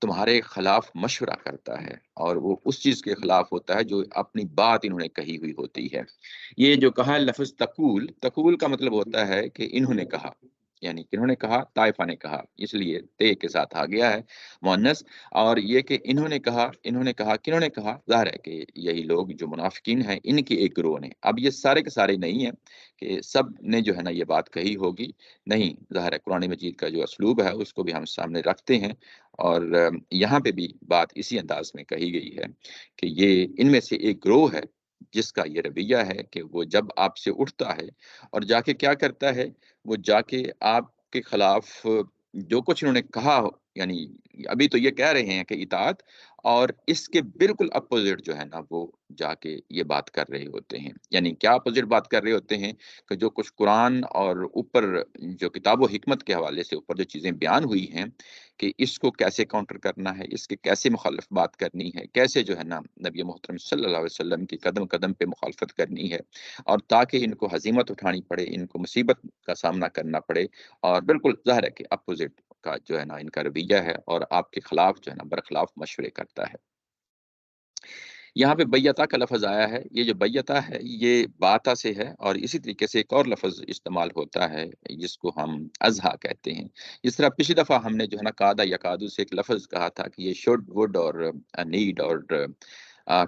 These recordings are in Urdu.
تمہارے خلاف مشورہ کرتا ہے، اور وہ اس چیز کے خلاف ہوتا ہے جو اپنی بات انہوں نے کہی ہوئی ہوتی ہے۔ یہ جو کہا ہے لفظ تقول، تقول کا مطلب ہوتا ہے کہ انہوں نے کہا، یعنی کنہوں نے کہا، طائفہ نے کہا، اس لیے تے کے ساتھ آ گیا ہے مؤنث۔ اور یہ کہ انہوں نے کہا، کنہوں نے کہا، ظاہر ہے کہ یہی لوگ جو منافقین ہیں ان کے ایک گروہ نے۔ اب یہ سارے کے سارے نہیں ہیں کہ سب نے جو ہے نا یہ بات کہی ہوگی، نہیں، ظاہر ہے قرآن مجید کا جو اسلوب ہے اس کو بھی ہم سامنے رکھتے ہیں، اور یہاں پہ بھی بات اسی انداز میں کہی گئی ہے کہ یہ ان میں سے ایک گروہ ہے جس کا یہ رویہ ہے کہ وہ جب آپ سے اٹھتا ہے اور جا کے کیا کرتا ہے، وہ جا کے آپ کے خلاف جو کچھ انہوں نے کہا، یعنی ابھی تو یہ کہہ رہے ہیں کہ اطاعت، اور اس کے بالکل اپوزٹ جو ہے نا وہ جا کے یہ بات کر رہے ہوتے ہیں۔ یعنی کیا اپوزٹ بات کر رہے ہوتے ہیں کہ جو کچھ قرآن اور اوپر جو کتاب و حکمت کے حوالے سے اوپر جو چیزیں بیان ہوئی ہیں کہ اس کو کیسے کاؤنٹر کرنا ہے، اس کے کیسے مخالف بات کرنی ہے، کیسے جو ہے نا نبی محترم صلی اللہ علیہ وسلم کی قدم قدم پہ مخالفت کرنی ہے، اور تاکہ ان کو ہزیمت اٹھانی پڑے، ان کو مصیبت کا سامنا کرنا پڑے، اور بالکل ظاہر ہے کہ اپوزٹ کا جو ہے نا ان کا رویہ ہے، اور آپ کے خلاف جو ہے نا برخلاف مشورے کرتا ہے۔ یہاں پہ بیعتا کا لفظ آیا ہے، یہ جو بیعتا ہے یہ باتا سے ہے، اور اسی طریقے سے ایک اور لفظ استعمال ہوتا ہے جس کو ہم ازہا کہتے ہیں۔ جس طرح پچھلی دفعہ ہم نے جو ہے نا قادہ یکادو سے ایک لفظ کہا تھا کہ یہ شوڈ وڈ اور نیڈ اور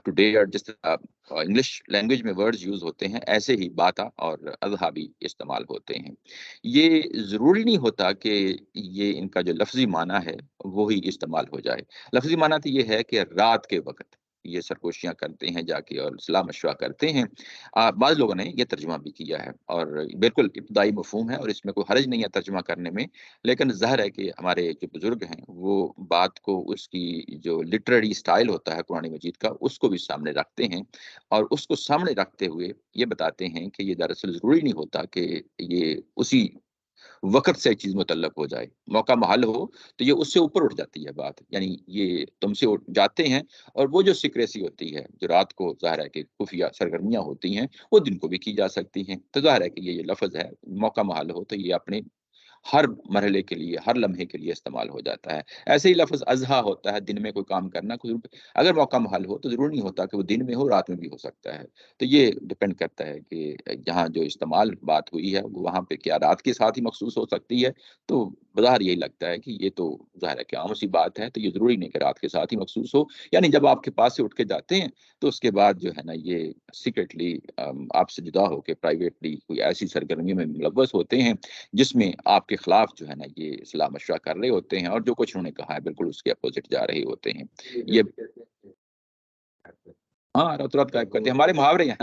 ٹو ڈیئر، جس طرح انگلش لینگویج میں ورڈز یوز ہوتے ہیں، ایسے ہی باتا اور ازہا بھی استعمال ہوتے ہیں۔ یہ ضروری نہیں ہوتا کہ یہ ان کا جو لفظی معنی ہے وہی استعمال ہو جائے۔ لفظی معنی تو یہ ہے کہ رات کے وقت یہ سرگوشیاں کرتے ہیں جا کے اور صلاح مشورہ کرتے ہیں۔ بعض لوگوں نے یہ ترجمہ بھی کیا ہے، اور بالکل ابتدائی مفہوم ہے اور اس میں کوئی حرج نہیں ہے ترجمہ کرنے میں، لیکن ظاہر ہے کہ ہمارے جو بزرگ ہیں وہ بات کو اس کی جو لٹریری سٹائل ہوتا ہے قرآن مجید کا اس کو بھی سامنے رکھتے ہیں، اور اس کو سامنے رکھتے ہوئے یہ بتاتے ہیں کہ یہ دراصل ضروری نہیں ہوتا کہ یہ اسی وقت سے چیز متعلق ہو جائے، موقع محل ہو تو یہ اس سے اوپر اٹھ جاتی ہے بات، یعنی یہ تم سے اٹھ جاتے ہیں، اور وہ جو سیکریسی ہوتی ہے جو رات کو ظاہر ہے کہ خفیہ سرگرمیاں ہوتی ہیں وہ دن کو بھی کی جا سکتی ہیں، تو ظاہر ہے کہ یہ لفظ ہے، موقع محل ہو تو یہ اپنے ہر مرحلے کے لیے، ہر لمحے کے لیے استعمال ہو جاتا ہے۔ ایسے ہی لفظ اضحیٰ ہوتا ہے، دن میں کوئی کام کرنا، کوئی اگر موقع محل ہو تو ضروری نہیں ہوتا کہ وہ دن میں ہو، رات میں بھی ہو سکتا ہے۔ تو یہ ڈپینڈ کرتا ہے کہ جہاں جو استعمال بات ہوئی ہے وہ وہاں پہ کیا رات کے ساتھ ہی مخصوص ہو سکتی ہے، تو بظاہر یہی لگتا ہے کہ یہ تو ظاہر ہے کہ عام سی بات ہے، تو یہ ضروری نہیں کہ رات کے ساتھ ہی مخصوص ہو، یعنی جب آپ کے پاس سے اٹھ کے جاتے ہیں تو اس کے بعد جو ہے نا یہ سیکرٹلی آپ سے جدا ہو کے پرائیویٹلی کوئی ایسی سرگرمیوں میں ملوث ہوتے ہیں جس میں آپ کے خلاف جو ہے نا یہ صلاح مشورہ کر رہے ہوتے ہیں، اور جو کچھ انہوں نے کہا ہے بالکل اس کے اپوزٹ جا رہے ہوتے ہیں۔ یہ ہاں، رات رات غائب کرتے ہیں ہمارے محاورے ہیں۔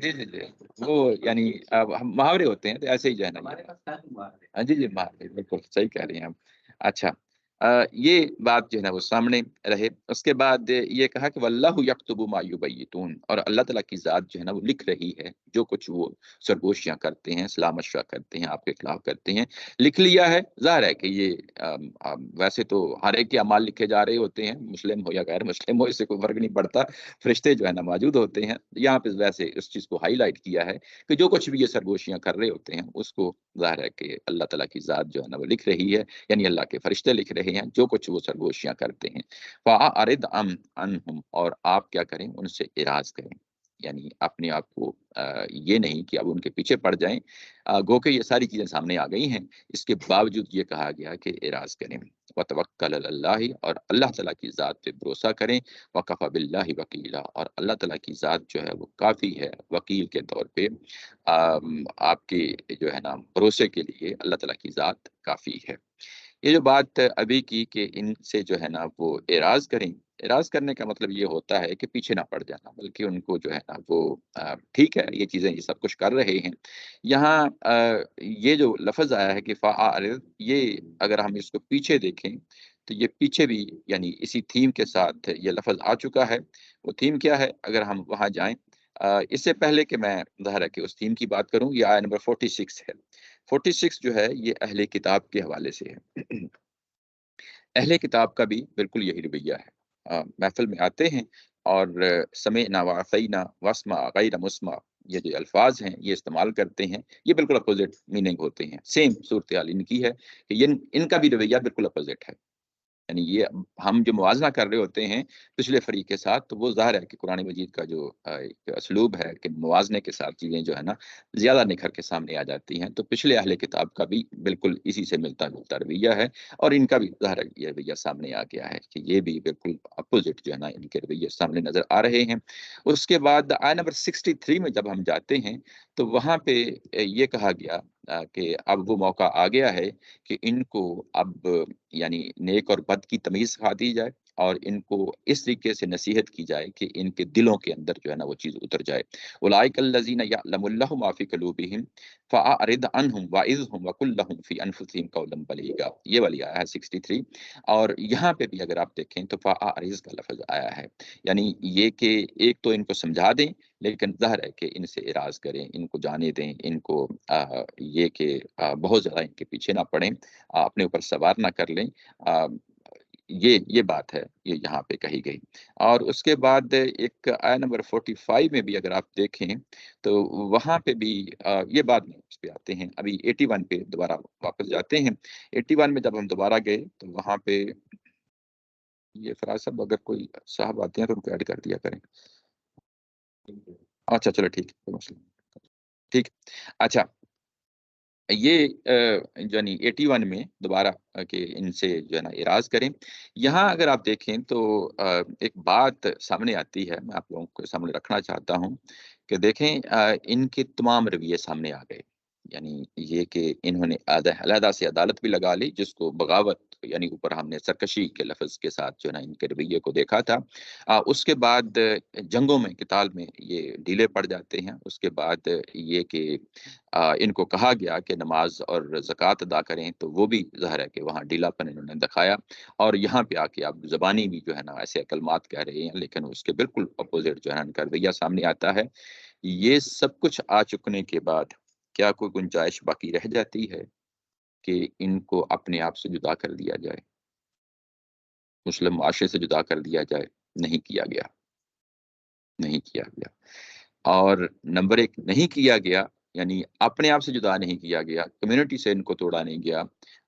جی جی جی، وہ یعنی اب ہم محاورے ہوتے ہیں تو ایسے ہی جو ہے نا جی جی، محاورے بالکل صحیح کہہ رہے ہیں آپ۔ اچھا، یہ بات جو ہے نا وہ سامنے رہے، اس کے بعد یہ کہا کہ واللہ یکتب ما یبیتون، اور اللہ تعالیٰ کی ذات جو ہے نا وہ لکھ رہی ہے جو کچھ وہ سرگوشیاں کرتے ہیں، صلاح مشورہ کرتے ہیں، آپ کے خلاف کرتے ہیں، لکھ لیا ہے۔ ظاہر ہے کہ یہ ویسے تو ہر ایک کے اعمال لکھے جا رہے ہوتے ہیں، مسلم ہو یا غیر مسلم ہو، اس سے کوئی فرق نہیں پڑتا، فرشتے جو ہے نا موجود ہوتے ہیں۔ یہاں پہ ویسے اس چیز کو ہائی لائٹ کیا ہے کہ جو کچھ بھی یہ سرگوشیاں کر رہے ہوتے ہیں اس کو ظاہر ہے کہ اللہ تعالیٰ کی ذات جو ہے نا وہ لکھ رہی ہے، یعنی اللہ کے فرشتے لکھ رہے ہیں جو کچھ وہ سرگوشیاں کرتے ہیں۔ فَأَعْرِضْ عَنْهُمْ، اور آپ کیا کریں، ان سے اعراض کریں، یعنی اپنے آپ کو یہ نہیں کہ اب ان کے پیچھے پڑ جائیں، گو کہ یہ ساری چیزیں سامنے آ گئی ہیں، اس کے باوجود یہ کہا گیا کہ اعراض کریں۔ وَتَوَكَّلْ عَلَى اللَّهِ، اور اللہ تعالیٰ کی ذات پہ بھروسہ کریں، وَكَفَى بِاللَّهِ وَكِيلًا، اور اللہ تعالیٰ کی ذات جو ہے وہ کافی ہے وکیل کے طور پہ، آپ کے جو ہے نا بھروسے کے لیے اللہ تعالیٰ کی ذات کافی ہے۔ یہ جو بات ابھی کی کہ ان سے جو ہے نا وہ اعراض کریں، اعراض کرنے کا مطلب یہ ہوتا ہے کہ پیچھے نہ پڑ جانا، بلکہ ان کو جو ہے نا وہ ٹھیک ہے یہ چیزیں یہ سب کچھ کر رہے ہیں۔ یہاں یہ جو لفظ آیا ہے کہ فَأَعْرِضْ، یہ اگر ہم اس کو پیچھے دیکھیں تو یہ پیچھے بھی یعنی اسی تھیم کے ساتھ یہ لفظ آ چکا ہے۔ وہ تھیم کیا ہے اگر ہم وہاں جائیں، اس سے پہلے کہ میں ظاہر ہے کہ اس تھیم کی بات کروں، یہ آیت نمبر 46 ہے۔ 46 جو ہے یہ اہل کتاب کے حوالے سے ہے۔ اہل کتاب کا بھی بالکل یہی رویہ ہے، محفل میں آتے ہیں اور سمعنا وعصینا واسمع غیر مسمع، یہ جو الفاظ ہیں یہ استعمال کرتے ہیں، یہ بالکل اپوزٹ میننگ ہوتے ہیں، سیم صورتحال ان کی ہے کہ ان کا بھی رویہ بالکل اپوزٹ ہے۔ یعنی یہ ہم جو موازنہ کر رہے ہوتے ہیں پچھلے فریق کے ساتھ، تو وہ ظاہر ہے کہ قرآن مجید کا جو ایک اسلوب ہے کہ موازنے کے ساتھ چیزیں جو ہے نا زیادہ نکھر کے سامنے آ جاتی ہیں، تو پچھلے اہل کتاب کا بھی بالکل اسی سے ملتا جلتا رویہ ہے، اور ان کا بھی ظاہر ہے یہ رویہ سامنے آ گیا ہے کہ یہ بھی بالکل اپوزٹ جو ہے نا ان کے رویے سامنے نظر آ رہے ہیں۔ اس کے بعد آیت نمبر 63 میں جب ہم جاتے ہیں تو وہاں پہ یہ کہا گیا کہ اب وہ موقع آ گیا ہے کہ ان کو اب یعنی نیک اور بد کی تمیز سکھا دی جائے، اور ان کو اس طریقے سے نصیحت کی جائے کہ ان کے دلوں کے اندر جو ہے نا وہ چیز اتر جائے۔ اولئک الذین یعلم اللہ ما فی قلوبہم فاعرض عنہم وعظہم وقل لہم فی انفسہم قولا بلیغا، یہ والی آیا ہے 63۔ اور یہاں پہ بھی اگر آپ دیکھیں تو فاعرض کا لفظ آیا ہے، یعنی یہ کہ ایک تو ان کو سمجھا دیں، لیکن ظاہر ہے کہ ان سے اعراض کریں، ان کو جانے دیں، ان کو یہ کہ بہت زیادہ ان کے پیچھے نہ پڑیں، اپنے اوپر سوار نہ کر لیں۔ یہ بات ہے یہ یہاں پہ کہی گئی۔ اور اس کے بعد ایک آیت نمبر 45 میں بھی اگر آپ دیکھیں تو وہاں پہ بھی یہ بعد میں اس پہ آتے ہیں، ابھی 81 پہ دوبارہ واپس جاتے ہیں۔ 81 میں جب ہم دوبارہ گئے تو وہاں پہ یہ فراز صاحب اگر کوئی صاحب آتے ہیں تو ان کو ایڈ کر دیا کریں۔ اچھا چلو ٹھیک ہے، کوئی مسئلہ نہیں۔ ٹھیک، اچھا یہ یعنی 81 میں دوبارہ کہ ان سے جو ہے نا اعراض کریں۔ یہاں اگر آپ دیکھیں تو ایک بات سامنے آتی ہے، میں آپ لوگوں کو سامنے رکھنا چاہتا ہوں کہ دیکھیں ان کے تمام رویے سامنے آ گئے، یعنی یہ کہ انہوں نے علیحدہ سے عدالت بھی لگا لی، جس کو بغاوت یعنی اوپر ہم نے سرکشی کے لفظ کے ساتھ جو ہے نا ان کے رویے کو دیکھا تھا۔ اس کے بعد جنگوں میں قتال میں یہ ڈھیلے پڑ جاتے ہیں۔ اس کے بعد یہ کہ ان کو کہا گیا کہ نماز اور زکوٰۃ ادا کریں، تو وہ بھی ظاہر ہے کہ وہاں ڈھیلا پن انہوں نے دکھایا، اور یہاں پہ آ کے آپ زبانی بھی جو ہے نا ایسے کلمات کہہ رہے ہیں، لیکن اس کے بالکل اپوزٹ جو ہے نا ان کا رویہ سامنے آتا ہے۔ یہ سب کچھ آ چکنے کے بعد کیا کوئی گنجائش باقی رہ جاتی ہے کہ ان کو اپنے آپ سے جدا کر دیا جائے، مسلم معاشرے سے جدا کر دیا جائے؟ نہیں کیا گیا، نہیں کیا گیا۔ اور نمبر ایک نہیں کیا گیا، یعنی اپنے آپ سے جدا نہیں کیا گیا، کمیونٹی سے ان کو توڑا نہیں گیا،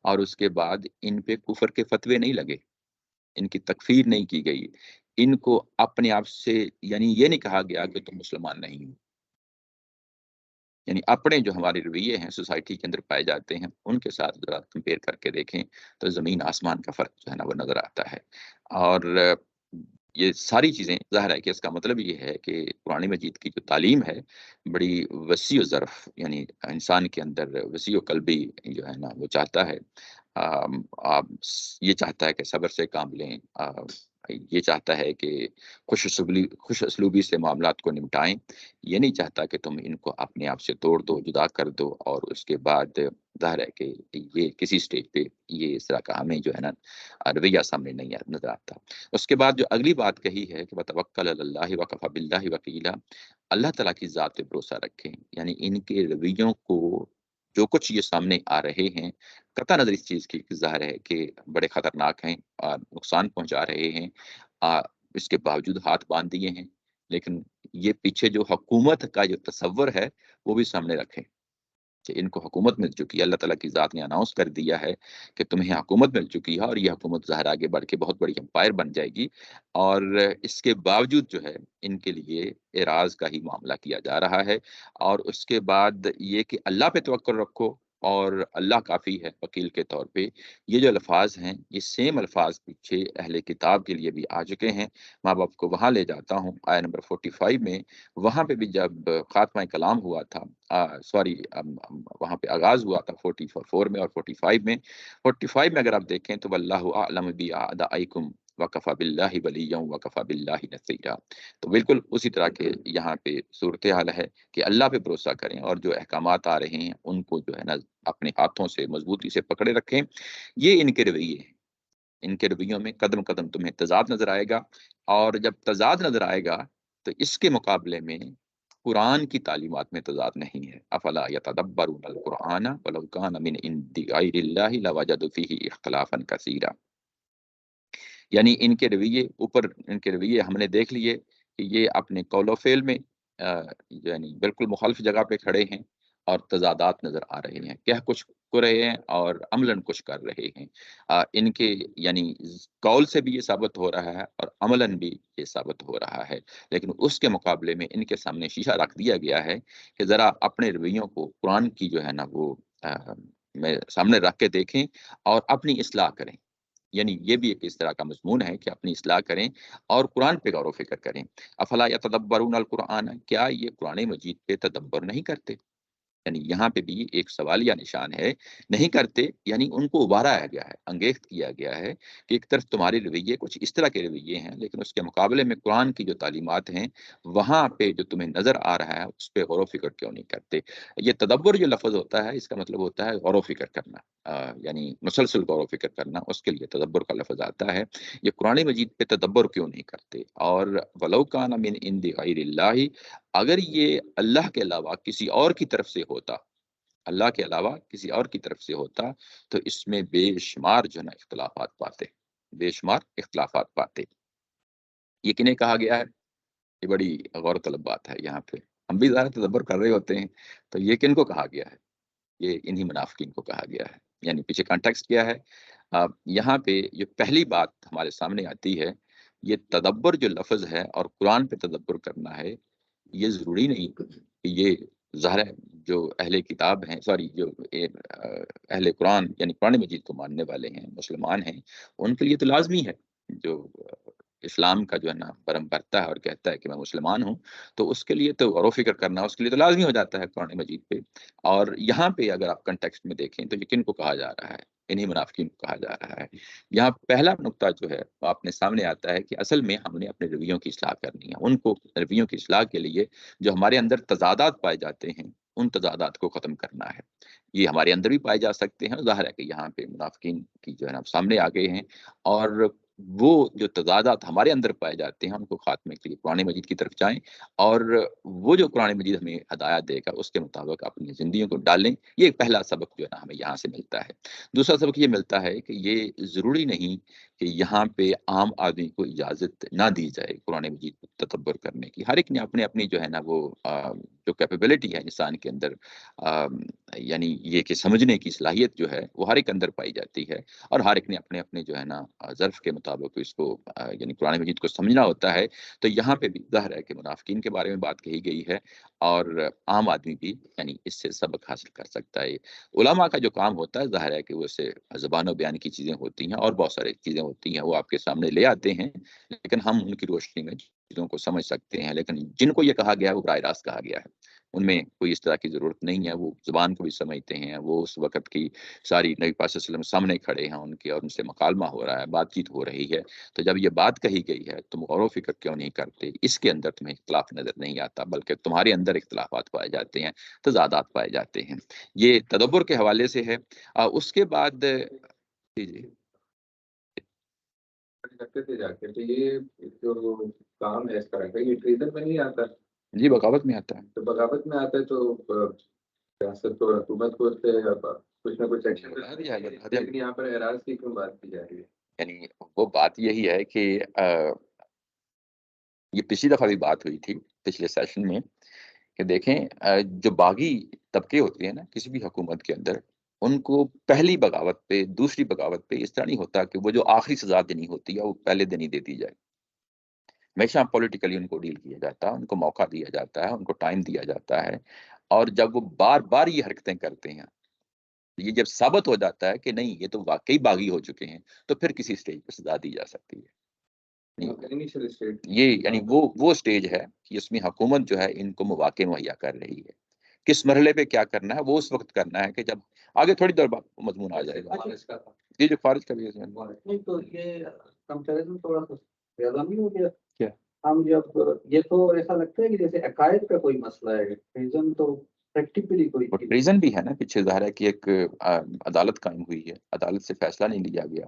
اور اس کے بعد ان پہ کفر کے فتوے نہیں لگے، ان کی تکفیر نہیں کی گئی، ان کو اپنے آپ سے یعنی یہ نہیں کہا گیا کہ تم مسلمان نہیں ہو۔ یعنی اپنے جو ہمارے رویے ہیں سوسائٹی کے اندر پائے جاتے ہیں ان کے ساتھ ذرا کمپیئر کر کے دیکھیں تو زمین آسمان کا فرق جو ہے نا وہ نظر آتا ہے۔ اور یہ ساری چیزیں ظاہر ہے کہ اس کا مطلب یہ ہے کہ قرآن مجید کی جو تعلیم ہے بڑی وسیع و ظرف، یعنی انسان کے اندر وسیع و قلبی جو ہے نا وہ چاہتا ہے، آپ یہ چاہتا ہے کہ صبر سے کام لیں، یہ چاہتا ہے کہ خوش اسلوبی سے معاملات کو نمٹائیں، یہ نہیں چاہتا کہ تم ان کو اپنے آپ سے توڑ دو، جدا کر دو، اور اس کے بعد ظاہر ہے کہ یہ کسی سٹیج پہ یہ اس طرح کا ہمیں جو ہے نا رویہ سامنے نہیں نظر آتا۔ اس کے بعد جو اگلی بات کہی ہے کہ وتوکل علی اللہ وکفی باللہ وکیلا، اللہ تعالیٰ کی ذات پہ بھروسہ رکھیں، یعنی ان کے رویوں کو جو کچھ یہ سامنے آ رہے ہیں قطع نظر اس چیز کی کہ ظاہر ہے کہ بڑے خطرناک ہیں اور نقصان پہنچا رہے ہیں، آ، اس کے باوجود ہاتھ باندھ دیے ہیں، لیکن یہ پیچھے جو حکومت کا جو تصور ہے وہ بھی سامنے رکھیں کہ ان کو حکومت مل چکی ہے، اللہ تعالیٰ کی ذات نے اناؤنس کر دیا ہے کہ تمہیں حکومت مل چکی ہے، اور یہ حکومت ظاہر آگے بڑھ کے بہت بڑی امپائر بن جائے گی، اور اس کے باوجود جو ہے ان کے لیے اعراض کا ہی معاملہ کیا جا رہا ہے۔ اور اس کے بعد یہ کہ اللہ پہ توکل رکھو اور اللہ کافی ہے وکیل کے طور پہ، یہ جو الفاظ ہیں یہ سیم الفاظ پیچھے اہل کتاب کے لیے بھی آ چکے ہیں۔ میں اب آپ کو وہاں لے جاتا ہوں آیت نمبر 45 میں، وہاں پہ بھی جب خاتمہ کلام ہوا تھا، سوری وہاں پہ آغاز ہوا تھا 44 میں اور 45 میں۔ 45 میں اگر آپ دیکھیں تو واللہ اعلم باعدائکم وکفی باللہ ولیا وکفی باللہ نصیرا، تو بالکل اسی طرح کے یہاں پہ صورتحال ہے کہ اللہ پہ بھروسہ کریں، اور جو احکامات آ رہے ہیں ان کو جو ہے نا اپنے ہاتھوں سے مضبوطی سے پکڑے رکھیں۔ یہ ان کے رویے ہیں، ان کے رویوں میں قدم قدم تمہیں تضاد نظر آئے گا، اور جب تضاد نظر آئے گا تو اس کے مقابلے میں قرآن کی تعلیمات میں تضاد نہیں ہے۔ افلا یتدبرون القرآن ولو کان من عند غیر اللہ لوجدوا فیہ اختلافا کثیرا، یعنی ان کے رویے ہم نے دیکھ لیے کہ یہ اپنے قول و فعل میں یعنی بالکل مخالف جگہ پہ کھڑے ہیں، اور تضادات نظر آ رہے ہیں، کہہ کچھ کو رہے ہیں اور عملاً کچھ کر رہے ہیں۔ ان کے یعنی قول سے بھی یہ ثابت ہو رہا ہے اور عملاً بھی یہ ثابت ہو رہا ہے، لیکن اس کے مقابلے میں ان کے سامنے شیشہ رکھ دیا گیا ہے کہ ذرا اپنے رویوں کو قرآن کی جو ہے نا وہ میں سامنے رکھ کے دیکھیں اور اپنی اصلاح کریں۔ یعنی یہ بھی ایک اس طرح کا مضمون ہے کہ اپنی اصلاح کریں اور قرآن پہ غور و فکر کریں۔ افلا یتدبرون القرآن، کیا یہ قرآن مجید پہ تدبر نہیں کرتے؟ یعنی یہاں پہ بھی ایک سوالیہ نشان ہے، نہیں کرتے یعنی ان کو ابھارا گیا ہے، انگیخت کیا گیا ہے کہ ایک طرف تمہارے رویے کچھ اس طرح کے رویے ہیں، لیکن اس کے مقابلے میں قرآن کی جو تعلیمات ہیں وہاں پہ جو تمہیں نظر آ رہا ہے اس پہ غور و فکر کیوں نہیں کرتے؟ یہ تدبر جو لفظ ہوتا ہے اس کا مطلب ہوتا ہے غور و فکر کرنا، یعنی مسلسل غور و فکر کرنا، اس کے لیے تدبر کا لفظ آتا ہے۔ یہ قرآن مجید پہ تدبر کیوں نہیں کرتے؟ اور ولو کان من عند غیر اللہ، اگر یہ اللہ کے علاوہ کسی اور کی طرف سے ہوتا، اللہ کے علاوہ کسی اور کی طرف سے ہوتا، تو اس میں بے شمار جو ہے نا اختلافات پاتے، بے شمار اختلافات پاتے۔ یہ کنہیں کہا گیا ہے؟ یہ بڑی غور طلب بات ہے، یہاں پہ ہم بھی ظاہر تدبر کر رہے ہوتے ہیں، تو یہ کن کو کہا گیا ہے؟ یہ انہی منافقین کو کہا گیا ہے۔ یعنی پیچھے کانٹیکسٹ کیا ہے؟ یہاں پہ یہ پہلی بات ہمارے سامنے آتی ہے، یہ تدبر جو لفظ ہے اور قرآن پہ تدبر کرنا ہے، یہ ضروری نہیں کہ یہ ظاہر ہے جو اہل کتاب ہیں، سوری جو اہل قرآن یعنی قرآن مجید کو ماننے والے ہیں، مسلمان ہیں، ان کے لیے تو لازمی ہے، جو اسلام کا جو ہے نا پرم برتا ہے اور کہتا ہے کہ میں مسلمان ہوں، تو اس کے لیے تو غور و فکر کرنا اس کے لیے تو لازمی ہو جاتا ہے قرآن مجید پہ۔ اور یہاں پہ اگر آپ کنٹیکسٹ میں دیکھیں تو یہ کن کو کہا جا رہا ہے؟ انہی منافقین کو کہا جا رہا ہے۔ یہاں پہلا نقطہ جو ہے وہ آپ نے سامنے آتا ہے کہ اصل میں ہم نے اپنے رویوں کی اصلاح کرنی ہے، ان کو رویوں کی اصلاح کے لیے جو ہمارے اندر تضادات پائے جاتے ہیں ان تضادات کو ختم کرنا ہے۔ یہ ہمارے اندر بھی پائے جا سکتے ہیں، ظاہر ہے کہ یہاں پہ منافقین کی جو ہے نا سامنے آ گئے ہیں، اور وہ جو تضادات ہمارے اندر پائے جاتے ہیں ان کو خاتمے کے لیے قرآن مجید کی طرف جائیں، اور وہ جو قرآن مجید ہمیں ہدایت دے گا اس کے مطابق اپنی زندگیوں کو ڈالیں۔ یہ ایک پہلا سبق جو ہے نا ہمیں یہاں سے ملتا ہے۔ دوسرا سبق یہ ملتا ہے کہ یہ ضروری نہیں کہ یہاں پہ عام آدمی کو اجازت نہ دی جائے قرآن مجید کو تدبر کرنے کی۔ ہر ایک نے اپنے اپنی جو ہے نا وہ جو کیپیبلٹی ہے انسان کے اندر، یعنی یہ کہ سمجھنے کی صلاحیت جو ہے وہ ہر ایک اندر پائی جاتی ہے، اور ہر ایک نے اپنے اپنے جو ہے نا ظرف کے مطابق اس کو یعنی قرآن مجید کو سمجھنا ہوتا ہے۔ تو یہاں پہ بھی ظاہر ہے کہ منافقین کے بارے میں بات کہی گئی ہے، اور عام آدمی بھی یعنی اس سے سبق حاصل کر سکتا ہے۔ علماء کا جو کام ہوتا ہے ظاہر ہے کہ وہ اس سے زبان و بیان کی چیزیں ہوتی ہیں اور بہت ساری چیزیں ہوتی ہیں، وہ آپ کے سامنے لے آتے ہیں، لیکن ہم ان کی روشنی میں چیزوں کو سمجھ سکتے ہیں۔ لیکن جن کو یہ کہا گیا ہے وہ براہ راست کہا گیا ہے، ان میں کوئی اس طرح کی ضرورت نہیں ہے، وہ زبان کو بھی سمجھتے ہیں، وہ اس وقت کی ساری نبی پاک صلی اللہ علیہ وسلم سامنے کھڑے ہیں ان کے، اور ان سے مکالمہ ہو رہا ہے، بات چیت ہو رہی ہے۔ تو جب یہ بات کہی گئی ہے تم غور و فکر کیوں نہیں کرتے؟ اس کے اندر تمہیں اختلاف نظر نہیں آتا، بلکہ تمہارے اندر اختلافات پائے جاتے ہیں، تضادات پائے جاتے ہیں۔ یہ تدبر کے حوالے سے ہے۔ اس کے بعد جی جی کرتے تھے جا کے، تو یہ جو کام ہے اس طرح کا، یہ ٹریزن میں نہیں آتا؟ جی بغاوت میں آتا ہے۔ تو بغاوت میں آتا ہے تو ریاست اور حکومت کو اس پہ کچھ نہ کچھ ایکشن بتا دیا گیا، بتا دیا لیکن گیا۔ یہاں پر اعراض کی کیوں بات کی جا رہی ہے؟ یعنی وہ بات یہی ہے کہ یہ پچھلی دفعہ بھی بات ہوئی تھی پچھلے سیشن میں، کہ دیکھیں جو باغی طبقے ہوتے ہیں نا کسی بھی حکومت کے اندر، ان کو پہلی بغاوت پہ دوسری بغاوت پہ اس طرح نہیں ہوتا کہ وہ جو آخری سزا دینی ہوتی ہے وہ پہلے دن ہی دے دی جائے۔ ہمیشہ پولیٹیکلی ان کو ڈیل کیا جاتا ہے، ان کو موقع دیا جاتا ہے، ان کو ٹائم دیا جاتا ہے، اور جب وہ بار بار یہ حرکتیں کرتے ہیں، یہ جب ثابت ہو جاتا ہے کہ نہیں یہ تو واقعی باغی ہو چکے ہیں، تو پھر کسی سٹیج پہ سزا دی جا سکتی ہے۔ انیشل اسٹیٹ یہ یعنی وہ سٹیج ہے کہ اس میں حکومت جو ہے ان کو مواقع مہیا کر رہی ہے، کس مرحلے پہ کیا کرنا ہے وہ اس وقت کرنا ہے کہ جب آگے تھوڑی دیر بعد مضمون آ جائے گا۔ یہ جو خارج کا بھی نہیں تو یہ کمپیریزن تھوڑا سا زیادہ نہیں ہو گیا کیا ہم جب یہ تو ایسا لگتا ہے کہ جیسے عقائد کا کوئی مسئلہ ہے، ریزن تو پریکٹیکلی کوئی وہ ریزن بھی ہے نا، پیچھے ظاہر ہے کہ ایک عدالت قائم ہوئی ہے، عدالت سے فیصلہ نہیں لیا گیا،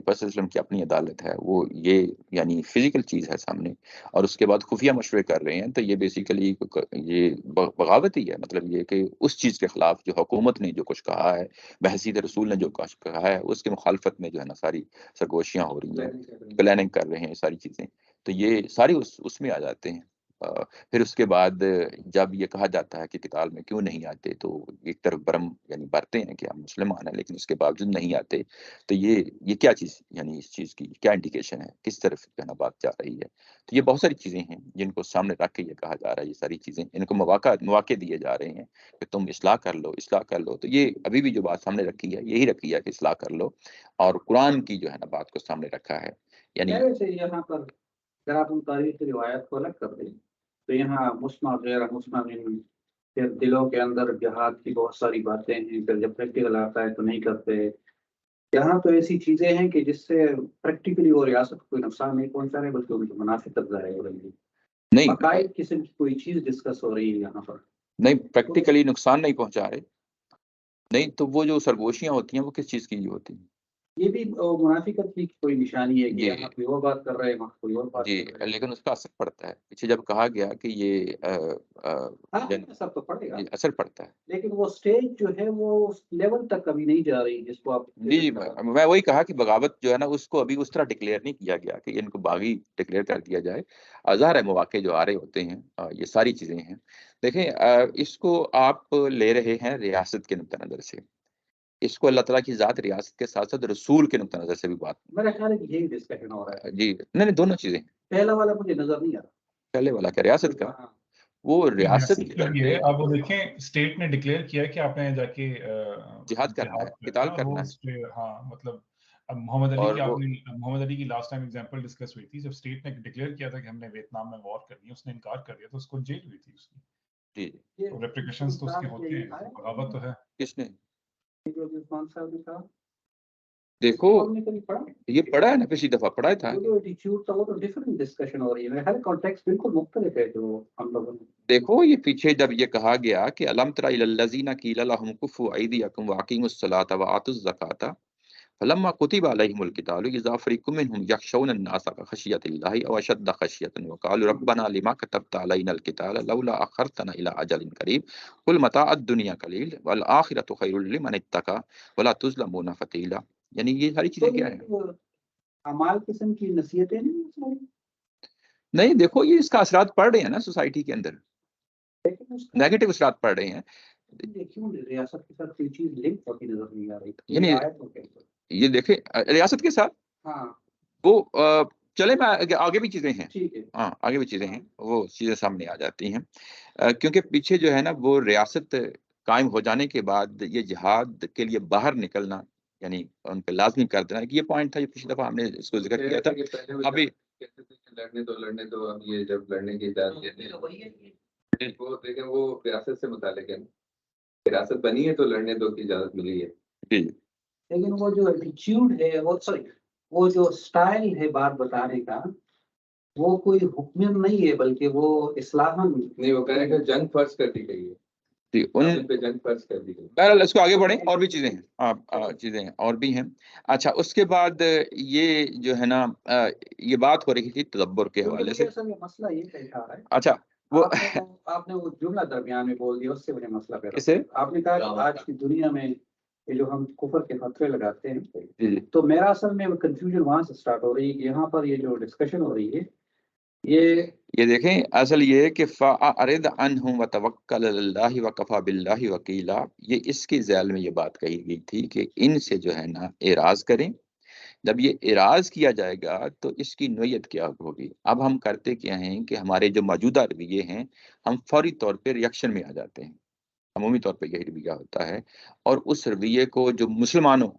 وسلم کی اپنی عدالت ہے، وہ یہ یعنی فزیکل چیز ہے سامنے، اور اس کے بعد خفیہ مشورے کر رہے ہیں، تو یہ بیسیکلی یہ بغاوت ہی ہے، مطلب یہ کہ اس چیز کے خلاف جو حکومت نے جو کچھ کہا ہے، بحیثیت رسول نے جو کچھ کہا ہے، اس کے مخالفت میں جو ہے نا ساری سرگوشیاں ہو رہی ہیں، پلاننگ کر رہے ہیں، ساری چیزیں، تو یہ ساری اس میں آ جاتے ہیں۔ پھر اس کے بعد جب یہ کہا جاتا ہے کہ قتال میں کیوں نہیں آتے، تو ایک طرف برم یعنی بھرتے ہیں کہ ہم مسلمان ہیں، لیکن اس کے باوجود نہیں آتے، تو یہ کیا چیز، یعنی اس چیز کی کیا انڈیکیشن ہے، کس طرف جو ہے نا بات جا رہی ہے؟ تو یہ بہت ساری چیزیں ہیں جن کو سامنے رکھ کے یہ کہا جا رہا ہے، یہ ساری چیزیں ان کو مواقع دیے جا رہے ہیں کہ تم اصلاح کر لو، اصلاح کر لو، تو یہ ابھی بھی جو بات سامنے رکھی ہے یہی رکھی ہے کہ اصلاح کر لو، اور قرآن کی جو ہے نا بات کو سامنے رکھا ہے، یعنی ویسے یہاں پر اگر آپ ان تاریخی روایت کو الگ کر دیں تو یہاں مسمع غیر مسمع میں پھر دلوں کے اندر جہاد کی بہت ساری باتیں ہیں، پھر جب پریکٹیکل آتا ہے تو نہیں کرتے۔ یہاں تو ایسی چیزیں ہیں کہ جس سے پریکٹیکلی وہ ریاست کو کوئی نقصان نہیں پہنچا رہے، بلکہ ان کی منافقت ظاہر ہو رہی ہے، نہیں عقائد قسم کی کوئی چیز ڈسکس ہو رہی ہے یہاں پر۔ نہیں پریکٹیکلی نقصان نہیں پہنچا رہے، نہیں تو وہ جو سرگوشیاں ہوتی ہیں وہ کس چیز کی ہوتی ہیں؟ یہ بھی منافقت کی کوئی نشانی ہے کہ جی یہاں کوئی اور بات کر رہے ہیں، وہاں کوئی اور بات جی، کر رہے ہیں۔ لیکن اس کا اثر پڑتا ہے، پیچھے جب کہا گیا کہ یہ ہاں اثر تو پڑے گا، جی اثر پڑتا ہے، لیکن وہ سٹیج جو ہے وہ اس لیول تک کبھی نہیں جا رہی جس کو آپ جی میں وہی کہا کہ بغاوت جو ہے نا اس کو ابھی اس طرح ڈکلیئر نہیں کیا گیا کہ ان کو باغی ڈکلیئر کر دیا جائے، ظاہر ہے مواقع جو آ رہے ہوتے ہیں، یہ ساری چیزیں ہیں، دیکھیں اس کو آپ لے رہے ہیں ریاست کے نقطہ نظر سے، اس کو اللہ تعالیٰ کی ذات ریاست کے ساتھ ساتھ رسول کے نقطہ نظر سے بھی بات، میرا خیال ہے کہ یہی ڈسکشن ہو رہا ہے۔ جی نہیں دونوں چیزیں، پہلا والا مجھے نظر نہیں آ پہلے والا کیا ریاست کا، رہا۔ وہ ریاست ریاست کا بھی ہے، اب وہ دیکھیں اسٹیٹ نے ڈکلیئر کیا کہ آپ نے جا کے جہاد کرنا ہے، قتال اور کرنا وہ ہے، ہاں مطلب اب محمد علی اور کی وہ محمد علی کی لاسٹ ٹائم ایگزامپل ڈسکس ہوئی تھی، جب اسٹیٹ نے ڈکلیئر کیا تھا کہ ہم نے ویتنام میں وار کرنی ہے، اس نے انکار کر دیا تو اس کو جیل ہوئی تھی، اس کی جی یہ ریپریکیشنز تو اس کے ہوتے ہیں، آیا بغاوت تو ہے۔ کس نے جو عثمان صاحب نے کہا، دیکھو آپ نے کبھی پڑھا؟ یہ پڑھا ہے نا، پچھلی دفعہ پڑھا تھا، وہ جو ایٹیٹیوڈ تھا وہ تو ڈفرنٹ ڈسکشن ہو رہی ہے، ہر کانٹیکسٹ بالکل مختلف ہے جو ہم لوگوں نے۔ دیکھو یہ پیچھے جب یہ کہا گیا کہ الم تر الی الذین قیل لهم کفوا ایدیکم واقیموا الصلاۃ وآتوا الزکاۃ فلما كتب عليهم القتال اذا فريق منهم يخشون الناس كخشية الله او اشد خشية وقالوا ربنا لما كتبت علينا القتال لولا اخرتنا الى اجل قريب قل متاع الدنيا قليل والآخرة خير لمن اتقى ولا تظلمون فتیلا، یعنی یہ ساری چیزیں تو کیا ہیں؟ یہ اعمال قسم کی نصیحتیں نہیں ہیں ساری؟ نہیں دیکھو یہ اس کا اثرات پڑ رہے ہیں نا سوسائٹی کے اندر، لیکن اس کا نیگیٹو اثرات پڑ رہے ہیں، یہ کیوں ریاست کے ساتھ کوئی چیز لنک ہوتی نظر نہیں آ رہی؟ یعنی یہ آیت ہو گئی تو۔ یہ دیکھیں ریاست کے ساتھ ہاں وہ چلے میں آگے بھی چیزیں ہیں، ٹھیک ہے۔ ہاں آگے بھی چیزیں ہیں، وہ چیزیں سامنے آ جاتی ہیں، کیونکہ پیچھے جو ہے نا وہ ریاست قائم ہو جانے کے بعد یہ جہاد کے لیے باہر نکلنا یعنی ان پہ لازمی کر دینا، یہ پوائنٹ تھا جو پچھلی دفعہ ہم نے اس کو ذکر کیا تھا، ابھی لڑنے دو اب یہ جب لڑنے کی اجازت دیتے ہیں وہ دیکھیں وہ ریاست سے متعلق ہے، ریاست بنی ہے تو لڑنے دو کی اجازت ملی ہے، جی لیکن وہ جو ایٹیٹیوڈ ہے وہ جو سٹائل ہے بات بتانے کا وہ کوئی حکم نہیں ہے، بلکہ وہ اصلاحاً نہیں وہ کہنے کہ جنگ فرض کر دی گئی ہے، جی ان پہ جنگ فرض کر دی گئی۔ بہرحال اس کو آگے بڑھیں، اور بھی چیزیں ہیں، چیزیں اور بھی ہیں، اچھا اس کے بعد یہ جو ہے نا یہ بات ہو رہی تھی تدبر کے حوالے سے، اصل میں مسئلہ یہ پیش آ رہا ہے، اچھا وہ آپ نے وہ جملہ درمیان میں بول دیا، اس سے مجھے مسئلہ پیدا اسے ہوا۔ آپ نے کہا کہ آج کی دنیا میں یہ جو ہم کفر کے خطرے لگاتے ہیں، جی تو میرا اصل میں کنفیوژن وہاں سے سٹارٹ ہو رہی ہے کہ یہاں پر یہ جو ڈسکشن ہو رہی ہے یہ دیکھیں اصل یہ ہے کہ فَأَعْرِضْ عَنْهُمْ وَتَوَكَّلْ عَلَى اللَّهِ وَكَفَى بِاللَّهِ وَكِيلًا، یہ اس کی ذیل میں یہ بات کہی گئی تھی کہ ان سے جو ہے نا اعراض کریں، جب یہ اعراض کیا جائے گا تو اس کی نوعیت کیا ہوگی؟ اب ہم کرتے کیا ہیں کہ ہمارے جو موجودہ رویے ہیں ہم فوری طور پہ ریئیکشن میں آ جاتے ہیں، عمومی طور پہ یہی رویہ ہوتا ہے، اور اس رویے کو جو مسلمانوں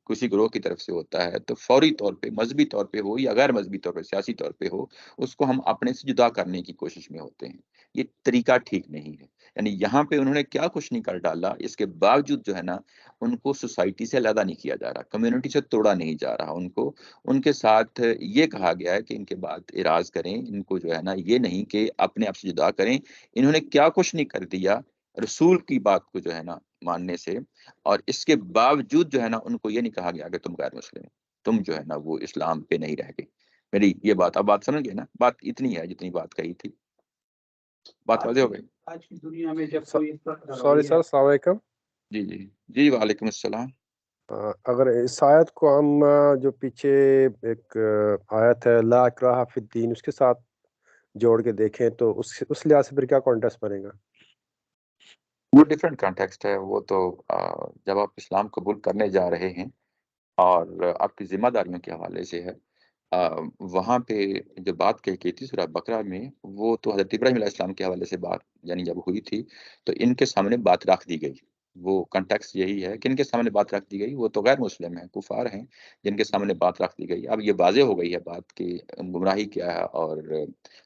کسی گروہ کی طرف سے ہوتا ہے تو فوری طور پہ مذہبی طور پہ ہو یا غیر مذہبی طور پہ سیاسی طور پہ ہو اس کو ہم اپنے سے جدا کرنے کی کوشش میں ہوتے ہیں، یہ طریقہ ٹھیک نہیں ہے، یعنی یہاں پہ انہوں نے کیا کچھ نہیں کر ڈالا، اس کے باوجود جو ہے نا ان کو سوسائٹی سے علیحدہ نہیں کیا جا رہا، کمیونٹی سے توڑا نہیں جا رہا، ان کے ساتھ یہ کہا گیا ہے کہ ان کے بعد اعراض کریں، ان کو جو ہے نا یہ نہیں کہ اپنے آپ سے جدا کریں، انہوں نے کیا کچھ نہیں کر دیا رسول کی بات کو جو ہے نا ماننے سے، اور اس کے باوجود جو ہے نا ان کو یہ نہیں کہا گیا کہ تم غیر مسلم، تم جو ہے نا وہ اسلام پہ نہیں رہ گئے. میری یہ بات اب بات سمجھ گئے نا, بات اتنی ہے جتنی بات کہی تھی. بات واضح ہو گئی؟ آج کی دنیا میں جب کوئی سوری سر, السلام علیکم. جی جی جی وعلیکم السلام. اگر اس آیت کو ہم جو پیچھے ایک آیت ہے لا اکراہ فی الدین, اس کے ساتھ جوڑ کے دیکھیں تو اس لحاظ سے پھر کیا کانٹیکسٹ بنے گا؟ وہ ڈفرینٹ کانٹیکسٹ ہے. وہ تو جب آپ اسلام قبول کرنے جا رہے ہیں اور آپ کی ذمہ داریوں کے حوالے سے ہے, وہاں پہ جو بات کہی تھی سورہ بقرہ میں, وہ تو حضرت ابراہیم علیہ السلام کے حوالے سے بات یعنی جب ہوئی تھی تو ان کے سامنے بات رکھ دی گئی. وہ کنٹیکس یہی ہے کہ ان کے سامنے بات رکھ دی گئی. وہ تو غیر مسلم ہیں, کفار ہیں, جن کے سامنے بات رکھ دی گئی. اب یہ واضح ہو گئی ہے بات کہ گمراہی کیا ہے اور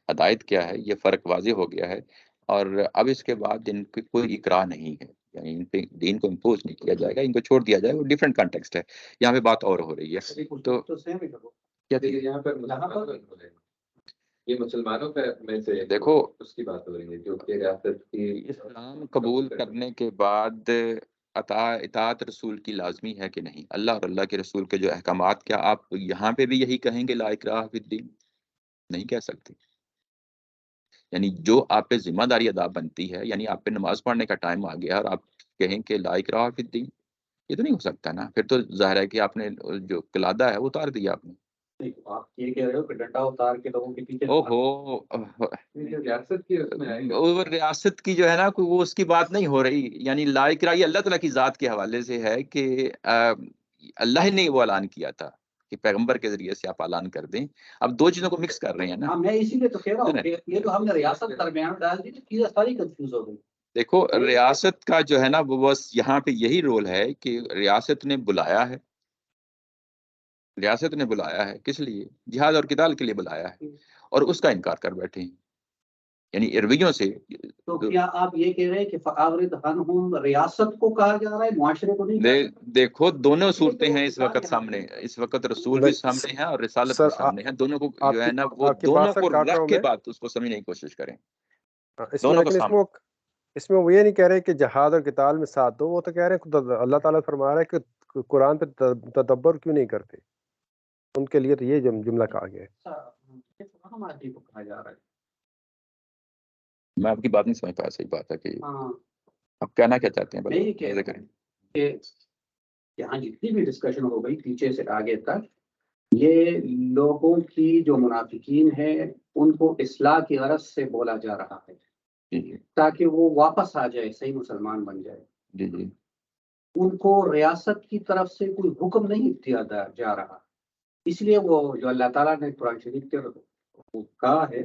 ہدایت کیا ہے, یہ فرق واضح ہو گیا ہے. اور اب اس کے بعد ان کی کوئی اکراہ نہیں ہے, یعنی ان پہ دین کو امپوز نہیں کیا جائے گا, ان کو چھوڑ دیا جائے. وہ ڈفرینٹ کانٹیکسٹ ہے. یہاں پہ بات اور ہو رہی ہے. تو کیا تھی؟ یہاں پر یہ مسلمانوں کا میں سے دیکھو اس کی بات ہو رہی ہے جو کہ ریاست کی اسلام قبول کرنے کے بعد اطاعت رسول کی لازمی ہے کہ نہیں؟ اللہ اور اللہ کے رسول کے جو احکامات, کیا آپ یہاں پہ بھی یہی کہیں گے لا اکراہ فی الدین؟ نہیں کہہ سکتے. یعنی جو آپ پہ ذمہ داری ادا بنتی ہے, یعنی آپ پہ نماز پڑھنے کا ٹائم آ گیا اور آپ کہیں کہ لا اکراہ فی الدین, یہ تو نہیں ہو سکتا نا. پھر تو ظاہر ہے کہ آپ نے جو قلادہ ہے وہ اتار دیا آپ نے. آپ یہ کہہ رہے ہو کہ ڈنڈا اتار کے لوگوں کے پیچھے ریاست کی اس میں آئے گا. وہ ریاست کی جو ہے نا وہ اس کی بات نہیں ہو رہی. یعنی لا اکراہ یہ اللہ تعالیٰ کی ذات کے حوالے سے ہے کہ اللہ نے وہ اعلان کیا تھا کہ پیغمبر کے ذریعے سے آپ اعلان کر دیں. اب دو چیزوں کو مکس کر رہے ہیں نا. میں اسی لیے تو کہہ رہا ہوں کہ یہ تو ہم نے ریاست درمیان ڈال دی تو چیزیں ساری کنفیوز ہو گئی. دیکھو ریاست کا جو ہے نا وہ بس یہاں پہ یہی رول ہے کہ ریاست نے بلایا ہے. ریاست نے بلایا ہے کس لیے؟ جہاد اور قتال کے لیے بلایا ہے, اور اس کا انکار کر بیٹھے ہیں. یعنی ارویوں سے. تو کیا آپ یہ کہہ رہے ہیں کہ فاعرض عنہم ریاست کو کہا جا رہا ہے, معاشرے کو نہیں؟ دیکھو دونوں صورتیں ہیں اس وقت سامنے. اس وقت رسول بھی سامنے ہیں اور رسالت بھی سامنے ہے. دونوں کو جو ہے نا وہ دونوں کو رکھ کے بات اس کو سمجھنے کی کوشش کریں. دونوں کو سامنے. اس میں وہ یہ نہیں کہہ رہے کہ جہاد اور قتال میں ساتھ دو, وہ تو کہہ رہے ہیں اللہ تعالیٰ فرما رہا ہے کہ قرآن پہ تدبر کیوں نہیں کرتے. ان کے لیے تو یہ جملہ کہا گیا ہے. کہا جا رہا ہے. میں آپ کی بات نہیں سمجھ پایا. صحیح بات ہے کہ آپ کہنا کیا چاہتے ہیں؟ میں یہ کہہ رہا ہوں کہ یہاں جتنی بھی ڈسکشن ہو گئی پیچھے سے آگے تک, یہ لوگوں کی جو منافقین ہیں ان کو اصلاح کی غرض سے بولا جا رہا ہے تاکہ وہ واپس آ جائے, صحیح مسلمان بن جائے. جی جی. ان کو ریاست کی طرف سے کوئی حکم نہیں دیا جا رہا, اس لیے وہ جو اللہ تعالیٰ نے قرآن شریف کے کہا ہے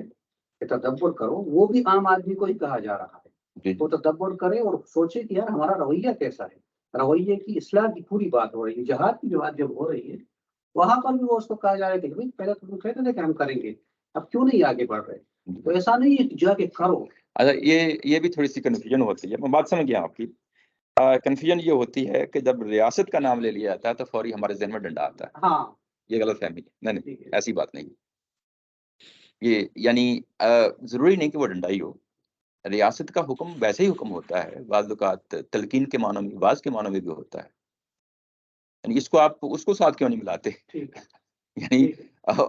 کہ تدبر کرو, وہ بھی عام آدمی کو ہی کہا جا رہا ہے. وہ تدبر کرے اور سوچے کہ یار ہمارا رویہ کیسا ہے. رویے کی اصلاح کی پوری بات ہو رہی ہے. جہاد کی جو بات جب ہو رہی ہے وہاں پر بھی وہ اس کو کہا جا رہا ہے کہ پہلے تم کہتے تھے کہ ہم کریں گے, اب کیوں نہیں آگے بڑھ رہے؟ تو ایسا نہیں ہے کہ جا کے کرو. اچھا, یہ بھی تھوڑی سی کنفیوژن ہوتی ہے. میں بات سمجھ گیا آپ کی. کنفیوژن یہ ہوتی ہے کہ جب ریاست کا نام لے لیا جاتا ہے تو فوری ہمارے ذہن میں ڈنڈا آتا ہے. ہاں, یہ غلط فہمی ہے. نہیں, ایسی بات نہیں. یہ یعنی ضروری نہیں کہ وہ ڈنڈا ہی ہو. ریاست کا حکم ویسے ہی حکم ہوتا ہے, بعض اوقات تلقین کے معنوں میں, بعض کے معنوں میں بھی ہوتا ہے. یعنی اس کو آپ اس کو ساتھ کیوں نہیں ملاتے؟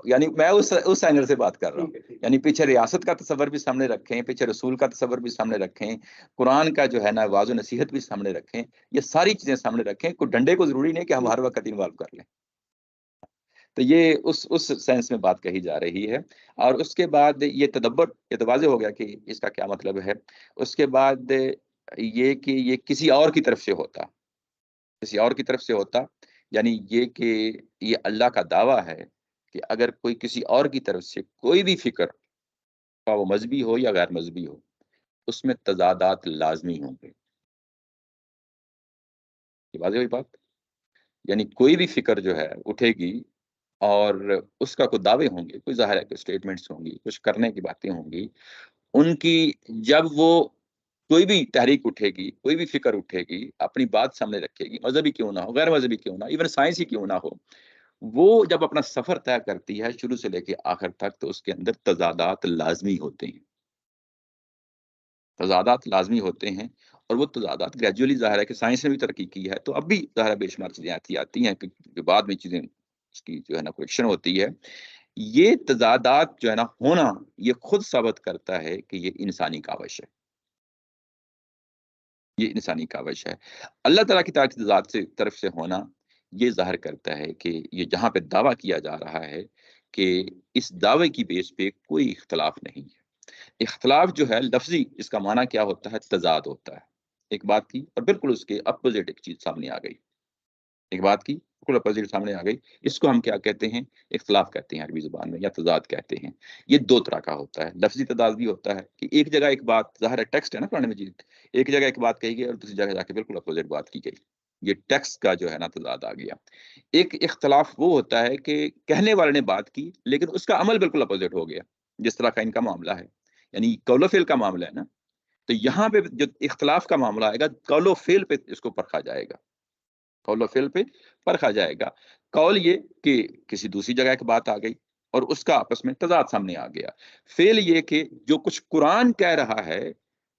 یعنی میں اس اینگل سے بات کر رہا ہوں. یعنی پیچھے ریاست کا تصور بھی سامنے رکھیں, پیچھے رسول کا تصور بھی سامنے رکھیں, قرآن کا جو ہے نا واضح نصیحت بھی سامنے رکھیں. یہ ساری چیزیں سامنے رکھیں. کوئی ڈنڈے کو ضروری نہیں کہ ہم ہر وقت انوالو کر لیں. تو یہ اس سینس میں بات کہی جا رہی ہے. اور اس کے بعد یہ تدبر, یہ تو واضح ہو گیا کہ اس کا کیا مطلب ہے. اس کے بعد یہ کہ یہ کسی اور کی طرف سے ہوتا, کسی اور کی طرف سے ہوتا, یعنی یہ کہ یہ اللہ کا دعویٰ ہے کہ اگر کوئی کسی اور کی طرف سے کوئی بھی فکر, وہ مذہبی ہو یا غیر مذہبی ہو, اس میں تضادات لازمی ہوں گے. یہ واضح ہوئی بات. یعنی کوئی بھی فکر جو ہے اٹھے گی اور اس کا کوئی دعوے ہوں گے, کوئی ظاہر ہے کہ اسٹیٹمنٹس ہوں گی, کچھ کرنے کی باتیں ہوں گی, ان کی جب وہ کوئی بھی تحریک اٹھے گی, کوئی بھی فکر اٹھے گی, اپنی بات سامنے رکھے گی, مذہبی کیوں نہ ہو, غیر مذہبی کیوں نہ, ایون سائنسی کیوں نہ ہو, وہ جب اپنا سفر طے کرتی ہے شروع سے لے کے آخر تک, تو اس کے اندر تضادات لازمی ہوتے ہیں. تضادات لازمی ہوتے ہیں. اور وہ تضادات گریجولی ظاہر ہے کہ سائنس نے بھی ترقی کی ہے, تو اب بھی ظاہر بے شمار چیزیں آتی ہیں کہ بعد میں چیزیں اس کی جو ہے نا کویکشن ہوتی ہے، یہ تضادات جو ہے نا ہونا، یہ خود ثابت کرتا ہے کہ یہ انسانی کاوش ہے، یہ انسانی کاوش ہے۔ اللہ تعالیٰ کی ذات سے طرف سے ہونا یہ ظاہر کرتا ہے کہ یہ جہاں پہ دعویٰ کیا جا رہا ہے کہ اس دعوے کی بیس پہ کوئی اختلاف نہیں ہے۔ اختلاف جو ہے لفظی، اس کا معنی کیا ہوتا ہے؟ تضاد ہوتا ہے ایک بات کی، اور بالکل اس کے اپوزٹ ایک چیز سامنے آ گئی، ایک بات کی بالکل اپوزٹ سامنے آ گئی، اس کو ہم کیا کہتے ہیں؟ اختلاف کہتے ہیں عربی زبان میں، یا تضاد کہتے ہیں۔ یہ دو طرح کا ہوتا ہے، لفظی تضاد بھی ہوتا ہے کہ ایک جگہ ایک بات، ظاہر ہے ٹیکسٹ ہے نا قرآن مجید، ایک جگہ ایک بات کہی گئی اور دوسری جگہ جا کے بالکل اپوزٹ بات کی گئی، یہ ٹیکسٹ کا جو ہے نا تضاد آ گیا۔ ایک اختلاف وہ ہوتا ہے کہ کہنے والے نے بات کی لیکن اس کا عمل بالکل اپوزٹ ہو گیا، جس طرح کا ان کا معاملہ ہے، یعنی قول و فعل کا معاملہ ہے نا، تو یہاں پہ جو اختلاف کا معاملہ آئے گا، قول و فعل پہ اس کو پرکھا جائے گا، قول و فعل پہ پرکھا جائے گا۔ قول یہ کہ کسی دوسری جگہ ایک بات آ گئی اور اس کا آپس میں تضاد سامنے آ گیا، فعل یہ کہ جو کچھ قرآن کہہ رہا ہے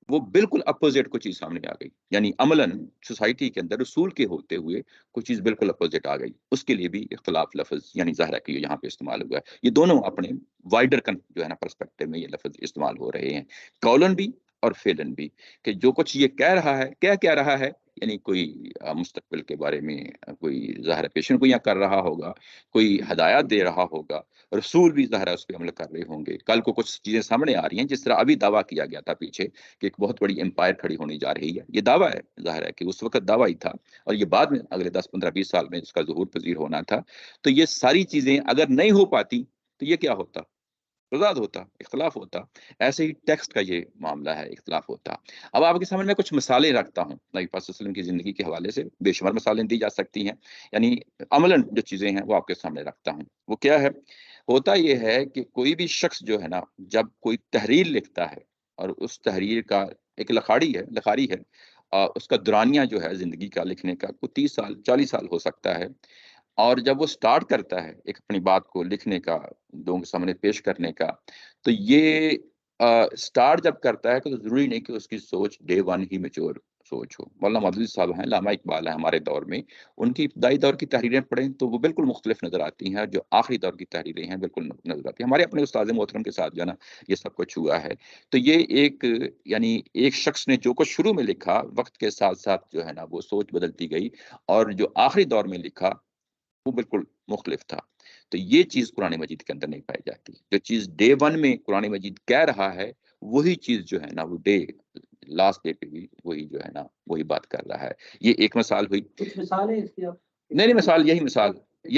وہ بالکل اپوزٹ کو چیز سامنے آ گئی، یعنی عملاً سوسائٹی کے اندر رسول کے ہوتے ہوئے کوئی چیز بالکل اپوزٹ آ گئی، اس کے لیے بھی اختلاف لفظ یعنی ظاہر ہے کہ یہاں پہ استعمال ہوا ہے۔ یہ دونوں اپنے وائڈر جو ہے نا پرسپیکٹو میں یہ لفظ استعمال ہو رہے ہیں، قولن بھی اور فعلن بھی، کہ جو کچھ یہ کہہ رہا ہے، کیا رہا ہے، یعنی کوئی مستقبل کے بارے میں کوئی ظاہر پیشن گوئیاں کر رہا ہوگا، کوئی ہدایات دے رہا ہوگا، رسول بھی ظاہر اس پہ عمل کر رہے ہوں گے۔ کل کو کچھ چیزیں سامنے آ رہی ہیں، جس طرح ابھی دعویٰ کیا گیا تھا پیچھے کہ ایک بہت بڑی امپائر کھڑی ہونے جا رہی ہے، یہ دعویٰ ہے، ظاہر ہے کہ اس وقت دعویٰ ہی تھا اور یہ بعد میں اگلے 10-15-20 سال میں اس کا ظہور پذیر ہونا تھا۔ تو یہ ساری چیزیں اگر نہیں ہو پاتی تو یہ کیا ہوتا؟ تضاد ہوتا، اختلاف ہوتا۔ ایسے ہی ٹیکسٹ کا یہ معاملہ ہے، اختلاف ہوتا۔ اب آپ کے سامنے میں کچھ مثالیں رکھتا ہوں نبی پاک صلی اللہ علیہ وسلم کی زندگی کے حوالے سے، بے شمار مثالیں دی جا سکتی ہیں، یعنی عملاً جو چیزیں ہیں وہ آپ کے سامنے رکھتا ہوں۔ وہ کیا ہے؟ ہوتا یہ ہے کہ کوئی بھی شخص جو ہے نا، جب کوئی تحریر لکھتا ہے اور اس تحریر کا ایک لخاری ہے، اس کا دورانیہ جو ہے زندگی کا لکھنے کا، کوئی 30 سال 40 سال ہو سکتا ہے، اور جب وہ سٹارٹ کرتا ہے ایک اپنی بات کو لکھنے کا، لوگوں کے سامنے پیش کرنے کا، تو یہ سٹارٹ جب کرتا ہے تو ضروری نہیں کہ اس کی سوچ ڈے ون ہی میچور سوچ ہو۔ مولانا مودودی صاحب ہیں، علامہ اقبال ہیں ہمارے دور میں، ان کی ابتدائی دور کی تحریریں پڑھیں تو وہ بالکل مختلف نظر آتی ہیں، جو آخری دور کی تحریریں ہیں بالکل نظر آتی ہیں۔ ہمارے اپنے استاد محترم کے ساتھ جو ہے نا یہ سب کچھ ہوا ہے۔ تو یہ ایک یعنی ایک شخص نے جو کچھ شروع میں لکھا، وقت کے ساتھ ساتھ جو ہے نا وہ سوچ بدلتی گئی، اور جو آخری دور میں لکھا وہ بالکل مختلف تھا۔ تو یہ چیز قرآن مجید کے اندر نہیں پائی جاتی۔ جو چیز ڈے ون میں قرآن مجید کہہ رہا ہے، وہی چیز جو ہے نا وہ لاسٹ ڈے پہ بھی وہی جو ہے نا وہی بات کر رہا ہے۔ یہ ایک مثال ہوئی۔ کچھ مثالیں اس کی نہیں مثال یہی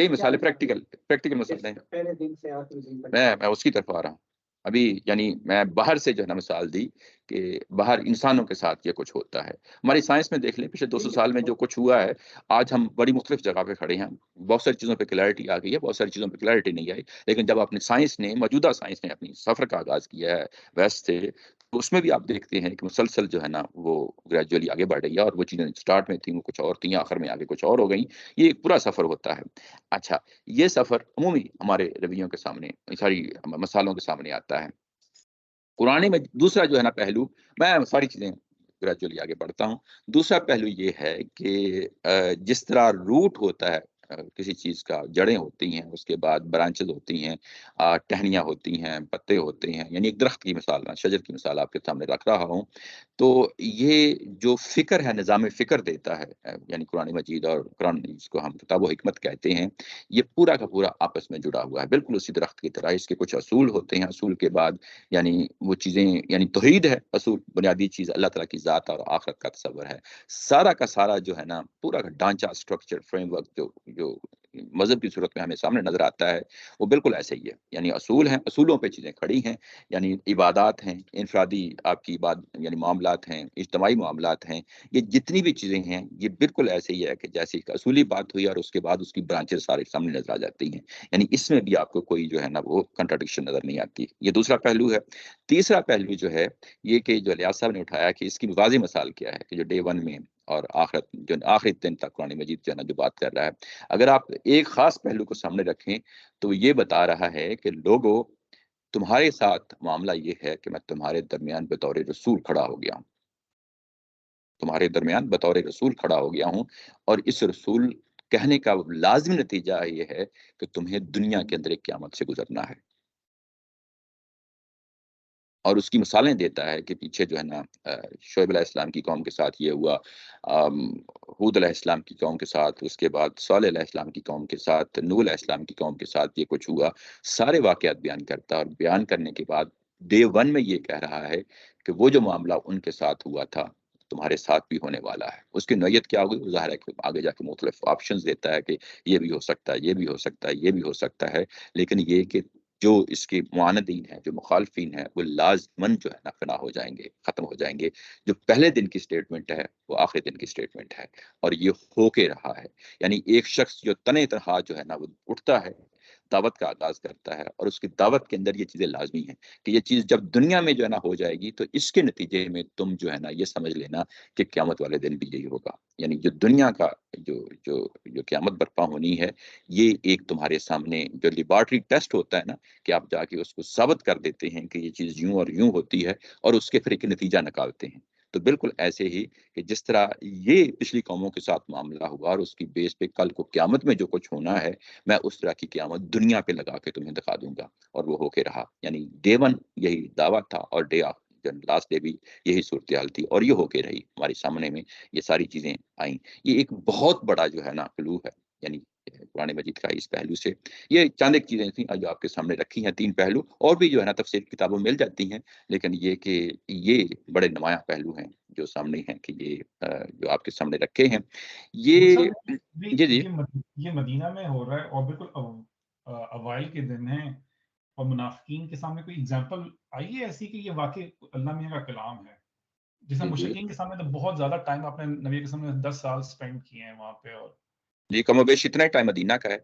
مثال ہے، پریکٹیکل مثال ہے۔ پہلے دن سے آخری دن تک میں اس کی طرف آ رہا ہوں ابھی، یعنی میں باہر سے جو ہے نا مثال دی کہ باہر انسانوں کے ساتھ یہ کچھ ہوتا ہے۔ ہماری سائنس میں دیکھ لیں، پچھلے 200 سال میں جو کچھ ہوا ہے، آج ہم بڑی مختلف جگہ پہ کھڑے ہیں، بہت ساری چیزوں پہ کلیئرٹی آ گئی ہے، بہت ساری چیزوں پہ کلیئرٹی نہیں آئی، لیکن جب اپنی موجودہ سائنس نے اپنی سفر کا آغاز کیا ہے ویسٹ سے، تو اس میں بھی آپ دیکھتے ہیں کہ مسلسل جو ہے نا وہ گریجولی آگے بڑھ رہی ہے، اور وہ چیزیں اسٹارٹ میں تھیں وہ کچھ اور تھیں، آخر میں آگے کچھ اور ہو گئیں۔ یہ ایک پورا سفر ہوتا ہے۔ اچھا، یہ سفر عمومی ہمارے رویوں کے سامنے، ساری مثالوں کے سامنے آتا ہے۔ قرآن میں دوسرا جو ہے نا پہلو، میں ساری چیزیں گریجولی آگے بڑھتا ہوں، دوسرا پہلو یہ ہے کہ جس طرح روٹ ہوتا ہے کسی چیز کا، جڑیں ہوتی ہیں، اس کے بعد برانچز ہوتی ہیں، ٹہنیاں ہوتی ہیں، پتے ہوتے ہیں، یعنی ایک درخت کی مثال، شجر کی مثال آپ کے سامنے رکھ رہا ہوں۔ تو یہ جو فکر ہے، نظام فکر دیتا ہے، یعنی قرآن مجید، اور قرآن جس کو ہم کتاب و حکمت کہتے ہیں، یہ پورا کا پورا آپس میں جڑا ہوا ہے، بالکل اسی درخت کی طرح۔ اس کے کچھ اصول ہوتے ہیں، اصول کے بعد یعنی وہ چیزیں، یعنی توحید ہے اصول، بنیادی چیز اللہ تعالیٰ کی ذات اور آخرت کا تصور ہے۔ سارا کا سارا جو ہے نا پورا کا ڈھانچہ، اسٹرکچر، فریم ورک جو مذہب کی صورت میں ہمیں سامنے نظر آتا ہے، وہ بالکل ایسے ہی ہے، یعنی اصول ہیں، اصولوں پہ چیزیں کھڑی ہیں، یعنی عبادات ہیں، انفرادی آپ کی یعنی معاملات ہیں، اجتماعی معاملات ہیں، یہ جتنی بھی چیزیں ہیں یہ بالکل ایسے ہی ہے کہ جیسے ایک اصولی بات ہوئی اور اس کے بعد اس کی برانچز سارے سامنے نظر آ جاتی ہیں، یعنی اس میں بھی آپ کو کوئی جو ہے نا وہ کنٹراڈکشن نظر نہیں آتی۔ یہ دوسرا پہلو ہے۔ تیسرا پہلو جو ہے یہ کہ جو الیاس صاحب نے اٹھایا کہ اس کی واضح مثال کیا ہے، کہ جو ڈے ون میں اور آخرت جو آخری دن تک قرآن مجید جو ہے نا جو بات کر رہا ہے، اگر آپ ایک خاص پہلو کو سامنے رکھیں تو یہ بتا رہا ہے کہ لوگوں، تمہارے ساتھ معاملہ یہ ہے کہ میں تمہارے درمیان بطور رسول کھڑا ہو گیا ہوں، تمہارے درمیان بطور رسول کھڑا ہو گیا ہوں، اور اس رسول کہنے کا لازمی نتیجہ یہ ہے کہ تمہیں دنیا کے اندر ایک قیامت سے گزرنا ہے، اور اس کی مثالیں دیتا ہے کہ پیچھے جو ہے نا شعیب علیہ السلام کی قوم کے ساتھ یہ ہوا، ہود علیہ السلام کی قوم کے ساتھ، اس کے بعد صالح علیہ السلام کی قوم کے ساتھ، نوح علیہ السلام کی قوم کے ساتھ یہ کچھ ہوا، سارے واقعات بیان کرتا ہے، اور بیان کرنے کے بعد ڈے ون میں یہ کہہ رہا ہے کہ وہ جو معاملہ ان کے ساتھ ہوا تھا تمہارے ساتھ بھی ہونے والا ہے۔ اس کی نوعیت کیا ہوگی؟ ظاہر ہے کہ آگے جا کے مختلف آپشنز دیتا ہے کہ یہ بھی ہو سکتا ہے، یہ بھی ہو سکتا ہے، یہ بھی ہو سکتا ہے، لیکن یہ کہ جو اس کے معاندین ہیں، جو مخالفین ہیں، وہ لازماً جو ہے نا فنا ہو جائیں گے، ختم ہو جائیں گے۔ جو پہلے دن کی سٹیٹمنٹ ہے وہ آخری دن کی سٹیٹمنٹ ہے، اور یہ ہو کے رہا ہے۔ یعنی ایک شخص جو تنہ تنہا جو ہے نا وہ اٹھتا ہے، دعوت کا آغاز کرتا ہے، اور اس کی دعوت کے اندر یہ چیزیں لازمی ہیں کہ یہ چیز جب دنیا میں جو ہے نا ہو جائے گی تو اس کے نتیجے میں تم جو ہے نا یہ سمجھ لینا کہ قیامت والے دن بھی یہی ہوگا۔ یعنی جو دنیا کا جو جو جو قیامت برپا ہونی ہے، یہ ایک تمہارے سامنے جو لیبارٹری ٹیسٹ ہوتا ہے نا، کہ آپ جا کے اس کو ثابت کر دیتے ہیں کہ یہ چیز یوں اور یوں ہوتی ہے، اور اس کے پھر ایک نتیجہ نکالتے ہیں۔ تو بالکل ایسے ہی کہ جس طرح یہ پچھلی قوموں کے ساتھ معاملہ ہوا، اور اس کی بیس پہ کل کو قیامت میں جو کچھ ہونا ہے، میں اس طرح کی قیامت دنیا پہ لگا کے تمہیں دکھا دوں گا، اور وہ ہو کے رہا۔ یعنی ڈے ون یہی دعویٰ تھا، اور ڈے لاسٹ ڈے بھی یہی صورتحال تھی، اور یہ ہو کے رہی ہمارے سامنے میں، یہ ساری چیزیں آئیں۔ یہ ایک بہت بڑا جو ہے نا کلو ہے، یعنی قرآن مجید کا اس پہلو سے۔ یہ چند ایک چیزیں تھیں جو آپ کے سامنے رکھی ہیں، 3 پہلو، اور بھی جو ہے نا تفسیر کتابوں میں مل جاتی ہیں، لیکن یہ کہ یہ بڑے نمایاں پہلو ہیں جو سامنے ہیں، کہ یہ جو آپ کے سامنے رکھے ہیں یہ جی یہ مدینہ میں ہو رہا ہے، اور بالکل اوائل کے دن ہیں، اور منافقین کے سامنے کوئی اگزامپل آئی ہے ایسی کہ یہ واقعی اللہ میاں کا کلام ہے؟ جیسے مشرکین کے سامنے تو بہت زیادہ ٹائم آپ نے نبی کے سامنے 10 سال سپینڈ کیے ہیں وہاں پہ، اور جی کم و بیش اتنا ہی ٹائم مدینہ کا ہے۔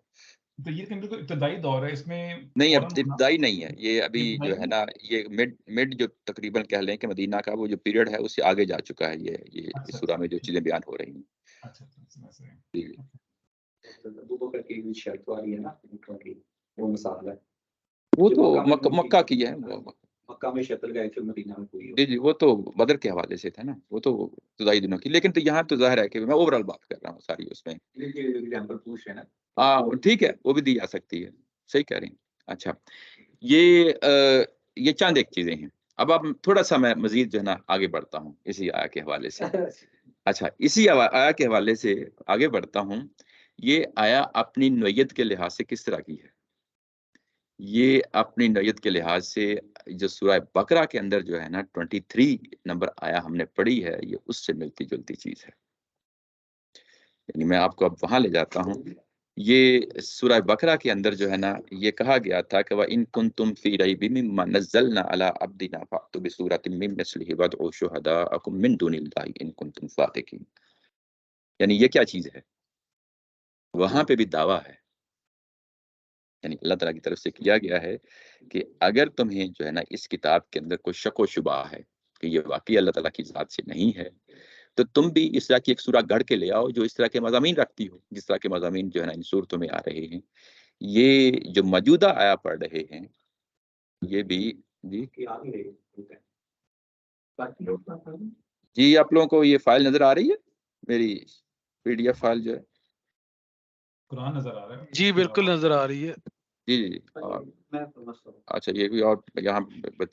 تو یہ بالکل ابتدائی دور ہے، اس میں نہیں، اب فوراً ابتدائی نہیں ہے یہ، ابھی جو ہے نا یہ مڈ جو تقریباً کہہ لیں کہ مدینہ کا وہ جو پیریڈ ہے اس سے آگے جا چکا ہے، یہ اس سورہ میں جو چیزیں بیان ہو رہی ہیں۔ اچھا جی ابوبکر کی شرط والی ہے نا، وہ مثال ہے، وہ تو مکہ کی ہے، مکہ میں شتر گئے تھے، مدینہ میں کوئی۔ جی جی وہ تو بدر کے حوالے سے تھا نا، وہ تو ابتدائی دنوں کی، لیکن تو یہاں تو ظاہر ہے کہ میں اوور آل بات کر رہا ہوں ساری اس میں۔ ایگزامپل پوچھ رہے ہیں نا، ہاں ٹھیک ہے، وہ بھی دی جا سکتی ہے، صحیح کہہ رہی ہیں۔ اچھا یہ چند ایک چیزیں ہیں۔ اب تھوڑا سا میں مزید جو ہے نا آگے بڑھتا ہوں اسی آیا کے حوالے سے۔ اچھا اسی آیا کے حوالے سے آگے بڑھتا ہوں۔ یہ آیا اپنی نوعیت کے لحاظ سے کس طرح کی ہے؟ یہ اپنی نوعیت کے لحاظ سے جو سورہ بقرہ کے اندر جو ہے نا 23 نمبر آیا ہم نے پڑھی ہے، یہ اس سے ملتی جلتی چیز ہے۔ یعنی میں آپ کو اب وہاں لے جاتا ہوں۔ یہ سورہ بقرہ کے اندر جو ہے نا یہ کہا گیا تھا کہ وَإِن كُنتُمْ فِي رَيْبٍ مِّمَّا نَزَّلْنَا عَلَىٰ عَبْدِنَا فَأْتُوا بِسُورَةٍ مِّن مِّثْلِهِ وَادْعُوا شُهَدَاءَكُم مِّن دُونِ اللَّهِ إِن كُنتُمْ صَادِقِينَ۔ یعنی یہ کیا چیز ہے؟ وہاں پہ بھی دعویٰ ہے، یعنی اللہ تعالیٰ کی طرف سے کیا گیا ہے کہ اگر تمہیں جو ہے نا اس کتاب کے اندر کوئی شک و شبہ ہے کہ یہ واقعی اللہ تعالیٰ کی ذات سے نہیں ہے، تو تم بھی اس طرح کی ایک سورہ گڑھ کے لے آؤ جو اس طرح کے مضامین رکھتی ہو، جس طرح کے مضامین جو ہے نا ان صورتوں میں آ رہے ہیں۔ یہ جو موجودہ آیا پڑھ رہے ہیں یہ بھی جی آپ لوگوں کو یہ فائل نظر آ رہی ہے، میری PDF فائل جو ہے قرآن نظر آ رہا ہے؟ جی بالکل نظر آ رہی ہے۔ جی جی اچھا یہ بھی، اور یہاں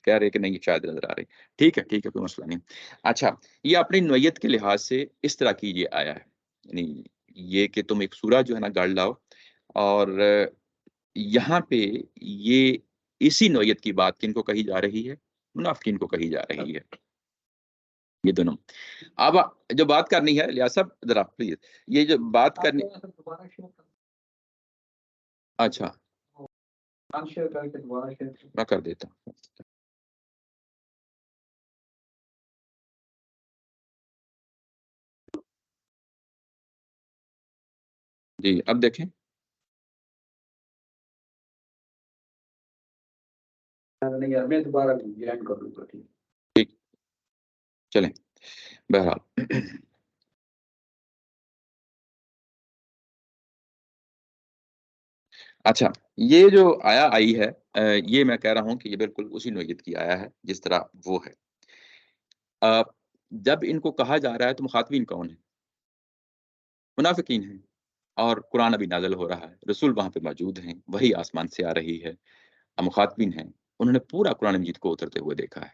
کہہ رہے کہ نہیں شاید نظر آ رہی، ٹھیک ہے کوئی مسئلہ نہیں۔ اچھا یہ اپنی نوعیت کے لحاظ سے اس طرح کی یہ آیا ہے، یعنی یہ کہ تم ایک سورہ جو ہے نا گڑھ لاؤ، اور یہاں پہ یہ اسی نوعیت کی بات کن کو کہی جا رہی ہے؟ منافقین کو کہی جا رہی ہے، یہ دونوں۔ اب جو بات کرنی ہے لیا صاحب ذرا پلیز، یہ جو بات کرنی، اچھا میں کر دیتا ہوں۔ جی اب دیکھیں، میں دوبارہ جوائن کر لوں گا، ٹھیک چلیں بہرحال۔ اچھا یہ جو آیا آئی ہے یہ میں کہہ رہا ہوں کہ یہ بالکل اسی نوعیت کی آیا ہے جس طرح وہ ہے۔ جب ان کو کہا جا رہا ہے تو مخاطبین کون ہیں؟ منافقین ہیں۔ اور قرآن ابھی نازل ہو رہا ہے، رسول وہاں پہ موجود ہیں، وہی آسمان سے آ رہی ہے، مخاطبین ہیں، انہوں نے پورا قرآن مجید کو اترتے ہوئے دیکھا ہے۔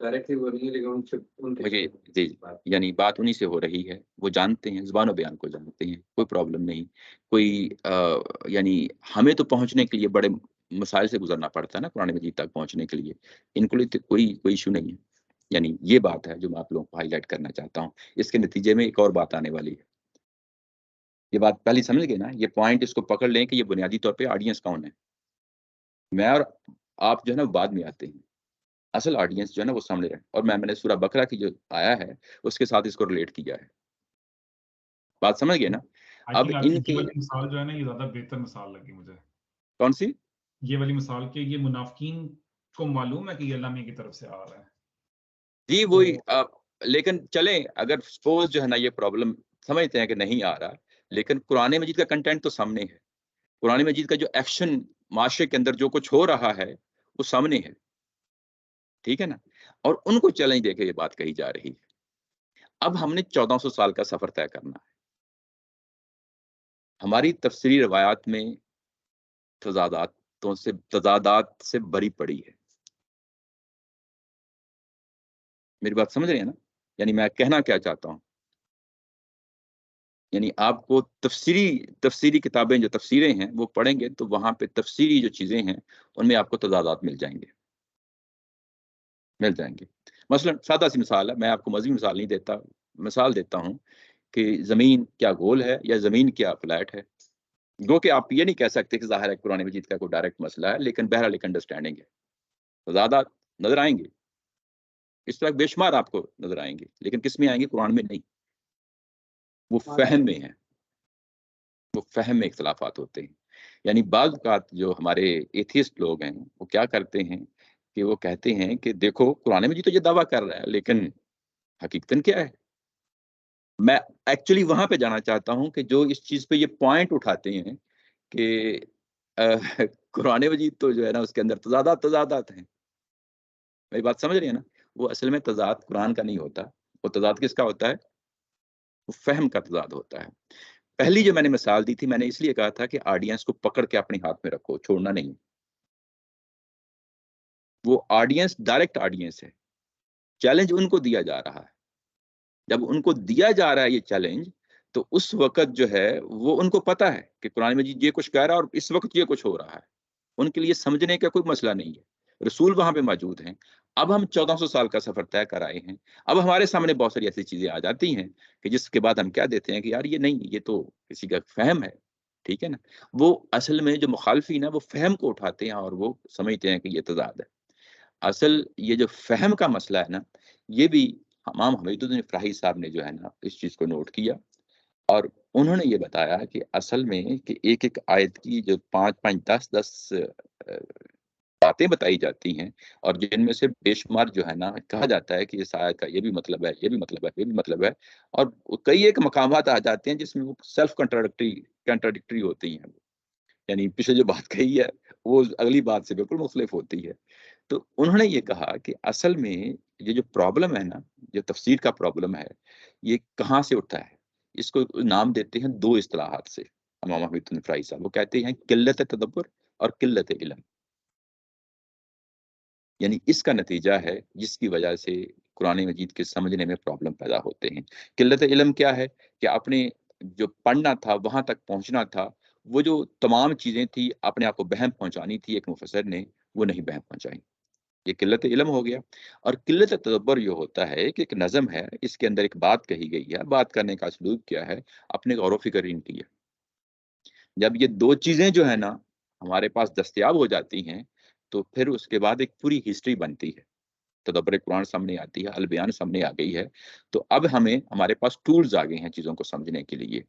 ڈائریکٹلی وہ نہیں ہے لیکن ان کے جی، یعنی بات انہی سے ہو رہی ہے، وہ جانتے ہیں، زبان و بیان کو جانتے ہیں، کوئی پرابلم نہیں، کوئی یعنی ہمیں تو پہنچنے کے لیے بڑے مسائل سے گزرنا پڑتا ہے نا قرآن مجید تک پہنچنے کے لیے، ان کے لیے تو کوئی ایشو نہیں ہے۔ یعنی یہ بات ہے جو میں آپ لوگوں کو ہائی لائٹ کرنا چاہتا ہوں۔ اس کے نتیجے میں ایک اور بات آنے والی ہے، یہ بات پہلی سمجھ گئے نا، یہ پوائنٹ اس کو پکڑ لیں کہ یہ بنیادی طور پہ آڈینس کون ہے۔ میں اور آپ جو ہے نا بعد میں آتے ہیں، اصل آڈینس جو ہے نا وہ سامنے رہے، اور میں نے سورہ بقرہ کی جو آیا ہے اس کے ساتھ اس کو ریلیٹ کیا ہے، بات سمجھ گئے نا۔ اب ان کے مثال جو ہے نا یہ زیادہ بہتر مثال لگی مجھے۔ کون سی؟ یہ والی مثال کہ یہ منافقین کو معلوم ہے کہ یہ اللہ میاں کی طرف سے آ رہا ہے، جی وہی، لیکن چلیں اگر سپوز جو ہے نا یہ پرابلم سمجھتے ہیں کہ نہیں آ رہا، لیکن قرآن مجید کا کنٹینٹ تو سامنے ہے، قرآن مجید کا جو ایکشن معاشرے کے اندر جو کچھ ہو رہا ہے وہ سامنے ہے، ٹھیک ہے نا، اور ان کو چیلنج دے کے یہ بات کہی جا رہی ہے۔ اب ہم نے 1400 سال کا سفر طے کرنا ہے۔ ہماری تفسیری روایات میں تضادات سے بری پڑی ہے، میری بات سمجھ رہے ہیں نا، یعنی میں کہنا کیا چاہتا ہوں، یعنی آپ کو تفسیری کتابیں جو تفسیریں ہیں وہ پڑھیں گے تو وہاں پہ تفسیری جو چیزیں ہیں ان میں آپ کو تضادات مل جائیں گے۔ مثلا سادہ سی مثال ہے، میں آپ کو مزید مثال نہیں دیتا، مثال دیتا ہوں کہ زمین کیا گول ہے یا زمین کیا فلیٹ ہے، گو کہ آپ یہ نہیں کہہ سکتے کہ ظاہر ہے قرآن مجید کا کوئی ڈائریکٹ مسئلہ ہے، لیکن بہرحال ایک انڈرسٹینڈنگ ہے، تضادات نظر آئیں گے، اس طرح بے شمار آپ کو نظر آئیں گے، لیکن کس میں آئیں گے؟ قرآن میں نہیں، وہ فہم میں ہیں، وہ فہم میں اختلافات ہوتے ہیں۔ یعنی بعض اوقات جو ہمارے ایتھیسٹ لوگ ہیں وہ کیا کرتے ہیں کہ وہ کہتے ہیں کہ دیکھو قرآن مجید تو یہ دعویٰ کر رہا ہے لیکن حقیقتاً کیا ہے؟ میں ایکچولی وہاں پہ جانا چاہتا ہوں کہ جو اس چیز پہ یہ پوائنٹ اٹھاتے ہیں کہ قرآن مجید تو جو ہے نا اس کے اندر تضادات ہیں، میری بات سمجھ رہی ہے نا، وہ اصل میں تضاد قرآن کا نہیں ہوتا، وہ تضاد کس کا ہوتا ہے؟ وہ فہم کا تضاد ہوتا ہے۔ پہلی جو میں نے مثال دی تھی، میں نے اس لیے کہا تھا کہ آڈینس کو پکڑ کے اپنے ہاتھ میں رکھو، چھوڑنا نہیں، وہ آڈینس ڈائریکٹ آڈینس ہے، چیلنج ان کو دیا جا رہا ہے، جب ان کو دیا جا رہا ہے یہ چیلنج تو اس وقت جو ہے وہ ان کو پتا ہے کہ قرآن مجید یہ کچھ کہہ رہا ہے اور اس وقت یہ کچھ ہو رہا ہے، ان کے لیے سمجھنے کا کوئی مسئلہ نہیں ہے، رسول وہاں پہ موجود ہیں۔ اب ہم 1400 سال کا سفر طے کر آئے ہیں، اب ہمارے سامنے بہت ساری ایسی چیزیں آ جاتی ہیں کہ جس کے بعد ہم کیا دیتے ہیں کہ یار یہ نہیں، یہ تو کسی کا فہم ہے، ٹھیک ہے نا، وہ اصل میں جو مخالفین ہیں وہ فہم کو اٹھاتے ہیں اور وہ سمجھتے ہیں کہ یہ تضاد ہے۔ اصل یہ جو فہم کا مسئلہ ہے نا، یہ بھی امام حمید الدین افراحی صاحب نے جو ہے نا اس چیز کو نوٹ کیا، اور انہوں نے یہ بتایا کہ اصل میں کہ ایک ایک آیت کی جو 5 10 باتیں بتائی جاتی ہیں، اور جن میں سے بے شمار جو ہے نا کہا جاتا ہے کہ اس آیت کا یہ بھی مطلب ہے، یہ بھی مطلب ہے، یہ بھی مطلب ہے، اور کئی ایک مقامات آ جاتے ہیں جس میں وہ سیلف کنٹراڈکٹری ہوتی ہیں، یعنی پیچھے جو بات کہی ہے وہ اگلی بات سے بالکل مختلف ہوتی ہے۔ تو انہوں نے یہ کہا کہ اصل میں یہ جو پرابلم ہے نا، جو تفسیر کا پرابلم ہے، یہ کہاں سے اٹھا ہے؟ اس کو نام دیتے ہیں دو اصطلاحات سے امام حمید الدین افراحی صاحب، وہ کہتے ہیں قلت تدبر اور قلت علم، یعنی اس کا نتیجہ ہے جس کی وجہ سے قرآن مجید کے سمجھنے میں پرابلم پیدا ہوتے ہیں۔ قلت علم کیا ہے کہ اپنے جو پڑھنا تھا وہاں تک پہنچنا تھا، وہ جو تمام چیزیں تھی اپنے آپ کو بہم پہنچانی تھی ایک مفسر نے، وہ نہیں بہم پہنچائی، یہ قلت علم ہو گیا۔ اور قلت تدبر یہ ہوتا ہے کہ ایک نظم ہے، اس کے اندر ایک بات کہی گئی ہے، بات کرنے کا اسلوب کیا ہے، اپنے غور و فکر ان کی ہے۔ جب یہ دو چیزیں جو ہے نا ہمارے پاس دستیاب ہو جاتی ہیں تو پھر اس کے بعد ایک پوری ہسٹری بنتی ہے، تدبر قرآن سامنے آتی ہے، البیان سامنے آ گئی ہے، تو اب ہمارے پاس ٹولز آ گئے ہیں چیزوں کو سمجھنے کے لیے۔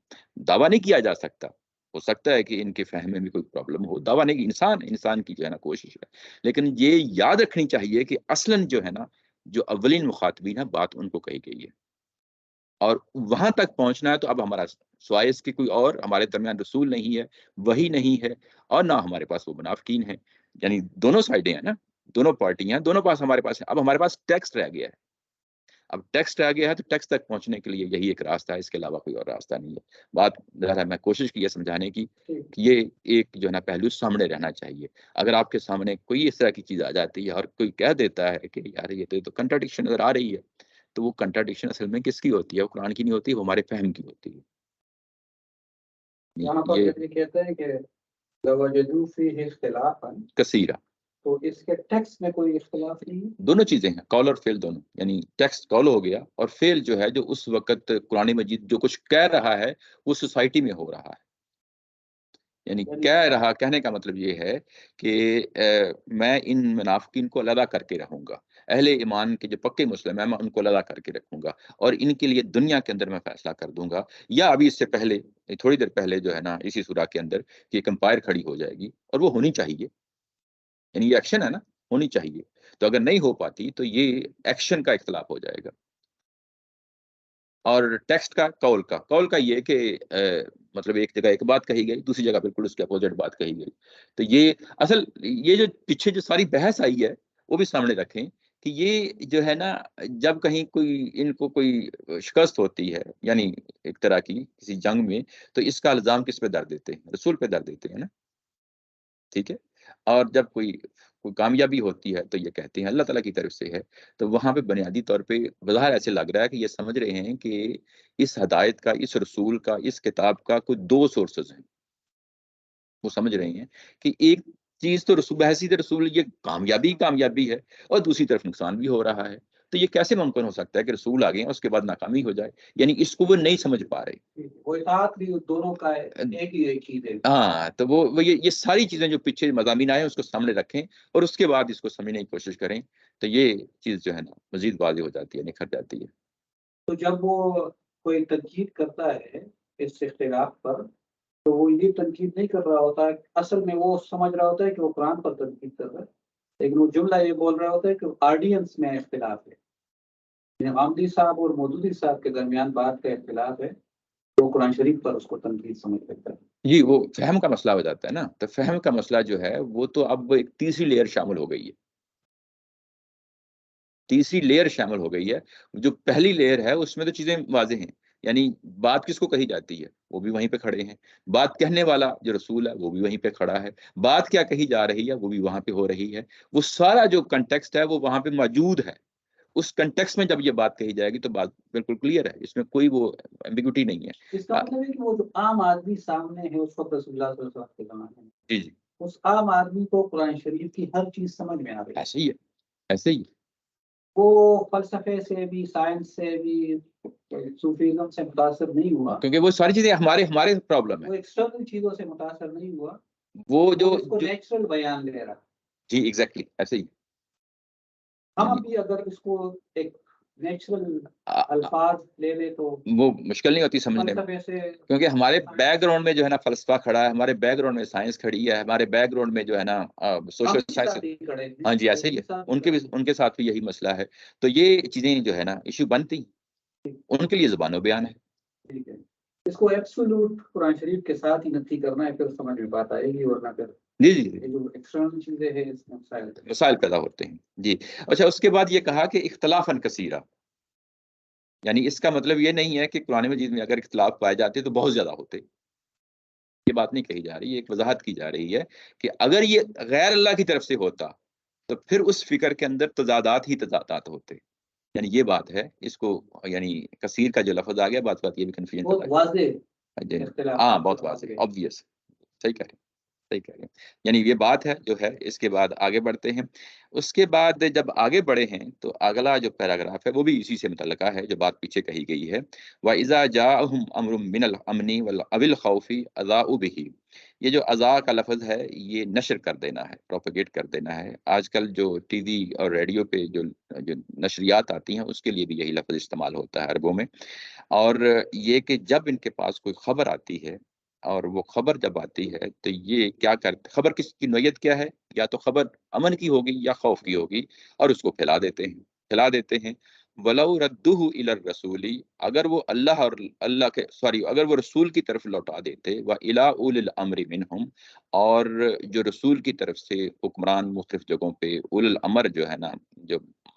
دعویٰ نہیں کیا جا سکتا، ہو سکتا ہے کہ ان کے فہم میں بھی کوئی پرابلم ہو، دعویٰ نہیں، انسان کی جو ہے نا کوشش ہے، لیکن یہ یاد رکھنی چاہیے کہ اصلاً جو ہے نا جو اولین مخاطبین ہیں بات ان کو کہی گئی ہے، اور وہاں تک پہنچنا ہے تو اب ہمارا سوائے اس کی کوئی اور ہمارے درمیان رسول نہیں ہے، وہی نہیں ہے، اور نہ ہمارے پاس وہ منافقین ہیں، یعنی دونوں سائڈیں ہیں نا، دونوں پارٹی ہیں، دونوں پاس ہمارے پاس ہیں، اب ہمارے پاس ٹیکسٹ رہ گیا ہے، اب ٹیکسٹ آ گیا ہے تو ٹیکسٹ تک پہنچنے کے لیے یہی ایک راستہ ہے، اس کے علاوہ کوئی اور راستہ نہیں ہے۔ بات ذرا میں کوشش کی ہے سمجھانے کی کہ یہ ایک جو ہے نا پہلو سامنے رہنا چاہیے۔ اگر آپ کے سامنے کوئی اس طرح کی چیز آ جاتی ہے اور کوئی کہہ دیتا ہے کہ یار یہ تو کنٹراڈکشن نظر آ رہی ہے، تو وہ کنٹراڈکشن اصل میں کس کی ہوتی ہے؟ وہ قرآن کی نہیں ہوتی، وہ ہمارے فہم کی ہوتی ہے۔ یہاں پر کہتے ہیں کہ لَوَجَدُوا فِيهِ اخْتِلَافًا کثیرہ، تو اس کے ٹیکسٹ میں کوئی اختلاف نہیں ہے؟ دونوں چیزیں ہیں، قول اور فعل دونوں، یعنی ٹیکسٹ قول ہو گیا اور فعل جو ہے جو اس وقت قرآن مجید جو کچھ کہہ رہا ہے وہ سوسائٹی میں ہو رہا ہے۔ یعنی کہنے کا مطلب یہ ہے کہ میں ان منافقین کو علیحدہ کر کے رہوں گا، اہل ایمان کے جو پکے مسلم ہیں میں ان کو علیحدہ کر کے رکھوں گا، اور ان کے لیے دنیا کے اندر میں فیصلہ کر دوں گا، یا ابھی اس سے پہلے تھوڑی دیر پہلے جو ہے نا اسی سورہ کے اندر کہ ایک امپائر کھڑی ہو جائے گی، اور وہ ہونی چاہیے، یعنی یہ ایکشن ہے نا، ہونی چاہیے، تو اگر نہیں ہو پاتی تو یہ ایکشن کا اختلاف ہو جائے گا۔ اور ٹیکسٹ کا قول کا یہ کہ مطلب ایک جگہ ایک بات کہی گئی، دوسری جگہ بالکل اس کے اپوزٹ بات کہی گئی، تو یہ اصل یہ جو پیچھے جو ساری بحث آئی ہے وہ بھی سامنے رکھیں کہ یہ جو ہے نا جب کہیں کوئی ان کو کوئی شکست ہوتی ہے، یعنی ایک طرح کی کسی جنگ میں، تو اس کا الزام کس پہ در دیتے ہیں؟ رسول پہ در دیتے ہیں نا، ٹھیک ہے، اور جب کوئی کامیابی ہوتی ہے تو یہ کہتے ہیں اللہ تعالیٰ کی طرف سے ہے، تو وہاں پہ بنیادی طور پہ بظاہر ایسے لگ رہا ہے کہ یہ سمجھ رہے ہیں کہ اس ہدایت کا، اس رسول کا، اس کتاب کا کوئی دو سورسز ہیں۔ وہ سمجھ رہے ہیں کہ ایک چیز تو رسول بحثیت رسول یہ کامیابی ہے، اور دوسری طرف نقصان بھی ہو رہا ہے، تو یہ کیسے ممکن ہو سکتا ہے کہ رسول آ گئے ہیں اس کے بعد ناکامی ہو جائے؟ یعنی اس کو وہ نہیں سمجھ پا رہے۔ وہ اطاعت بھی دونوں کا ایک ہی چیز ہے۔ ہاں، تو وہ یہ ساری چیزیں جو پیچھے مضامین آئے ہیں اس کو سامنے رکھیں اور اس کے بعد اس کو سمجھنے کی کوشش کریں، تو یہ چیز جو ہے نا مزید واضح ہو جاتی ہے، نکھر جاتی ہے۔ تو جب وہ کوئی تنقید کرتا ہے اس اختلاف پر، تو وہ یہ تنقید نہیں کر رہا ہوتا ہے، اصل میں وہ سمجھ رہا ہوتا ہے کہ وہ قرآن پر تنقید کر رہا ہے، لیکن وہ جملہ یہ بول رہا ہوتا ہے کہ آڈینس میں اختلاف ہے، یعنی غامدی صاحب اور مودودی صاحب کے درمیان بات کا اختلاف ہے، وہ قرآن شریف پر اس کو تنقید سمجھ لیتا ہے۔ جی، وہ فہم کا مسئلہ ہو جاتا ہے نا، تو فہم کا مسئلہ جو ہے وہ تو اب ایک تیسری لیئر شامل ہو گئی ہے، تیسری لیئر شامل ہو گئی ہے۔ جو پہلی لیئر ہے اس میں تو چیزیں واضح ہیں، یعنی بات کس کو کہی جاتی ہے وہ بھی وہیں پہ کھڑے ہیں، بات کہنے والا جو رسول ہے وہ بھی وہیں پہ کھڑا ہے، بات کیا کہی جا رہی ہے وہ بھی وہاں پہ ہو رہی ہے، وہ سارا جو کنٹیکسٹ ہے وہ وہاں پہ موجود ہے۔ اس کنٹیکسٹ میں جب یہ بات کہی جائے گی تو بات بالکل کلیئر ہے، اس میں کوئی وہ ایمبیگوٹی نہیں ہے۔ اس کا مطلب ہے کہ وہ جو عام آدمی سامنے ہے اس وقت رسول اللہ صلی اللہ علیہ وسلم کے زمانے میں، جی جی، اس عام آدمی کو قرآن شریف کی ہر چیز سمجھ میں آ رہی ہے، ایسے ہی ہے، ایسے ہی۔ وہ فلسفے سے بھی، سائنس سے بھی، صوفیزم سے متاثر نہیں ہوا، کیونکہ وہ ساری چیزیں ہمارے پرابلم وہ ہے، ایکسٹرنل چیزوں سے متاثر نہیں ہوا، وہ جو اس کو نیچرل بیان لے رہا۔ جی ایگزیکٹلی ایسے ہی۔ ہم بھی اگر اس کو ایک نیچرل الفاظ لے لے تو وہ مشکل نہیں ہوتی سمجھنے میں، فلسفے سے، کیونکہ ہمارے بیک گراؤنڈ میں جو ہے نا فلسفہ کھڑا ہے، ہمارے بیک گراؤنڈ میں سائنس کھڑی ہے، ہمارے بیک گراؤنڈ میں جو ہے نا سوشل سائنس، ہاں جی ایسے ہی ہے، ان کے ساتھ بھی یہی مسئلہ ہے، تو یہ چیزیں جو ہے نا ایشو بنتی، ان کے لیے زبان و بیان ہے۔ ٹھیک ہے، اس کو ایبسولوٹ قرآن شریف کے ساتھ ہی نفی کرنا ہے، پھر سمجھ میں بات آئے گی، ورنہ پھر جی جی جی، یہ جو ایکسٹرنل چیزیں ہیں اس میں مسائل پیدا ہوتے ہیں۔ جی اچھا، اس کے بعد یہ کہا کہ اختلافاً کثیرہ، یعنی اس کا مطلب یہ نہیں ہے کہ قرآن مجید میں اگر اختلاف پائے جاتے تو بہت زیادہ ہوتے، یہ بات نہیں کہی جا رہی، ایک وضاحت کی جا رہی ہے کہ اگر یہ غیر اللہ کی طرف سے ہوتا تو پھر اس فکر کے اندر تضادات ہی تضادات ہوتے، یعنی یہ بات ہے، اس کو یعنی کثیر کا جو لفظ آ گیا، بات یہ بھی کنفیوژن بہت واضح ہاں بہت واضح، آبویس، صحیح کہہ رہے ہیں، صحیح کہہ رہے ہیں، یعنی یہ بات ہے جو ہے۔ اس کے بعد آگے بڑھتے ہیں، اس کے بعد جب آگے بڑھے ہیں تو اگلا جو پیراگراف ہے وہ بھی اسی سے متعلقہ ہے جو بات پیچھے کہی گئی ہے، وَإِذَا جَاءَهُمْ أَمْرٌ مِّنَ الْأَمْنِ أَوِ الْخَوْفِ أَذَاعُوا بِهِ، یہ جو اذا کا لفظ ہے یہ نشر کر دینا ہے، پروپیگیٹ کر دینا ہے۔ آج کل جو ٹی وی اور ریڈیو پہ جو نشریات آتی ہیں اس کے لیے بھی یہی لفظ استعمال ہوتا ہے عربوں میں، اور یہ کہ جب ان کے پاس کوئی خبر آتی ہے، اور وہ خبر جب آتی ہے تو یہ کیا کرتے، خبر کس کی نوعیت کیا ہے، یا تو خبر امن کی ہوگی یا خوف کی ہوگی، اور اس کو پھیلا دیتے ہیں وَلَوْ رَدُّهُ إِلَى الرَّسُولِ، اگر وہ اگر وہ رسول کی طرف لوٹا دیتے، وَإِلَىٰ أُولِي الْأَمْرِ مِنْهُمْ، اور جو رسول کی طرف سے حکمران مختلف جگہوں پہ اول الامر جو ہے نا، جو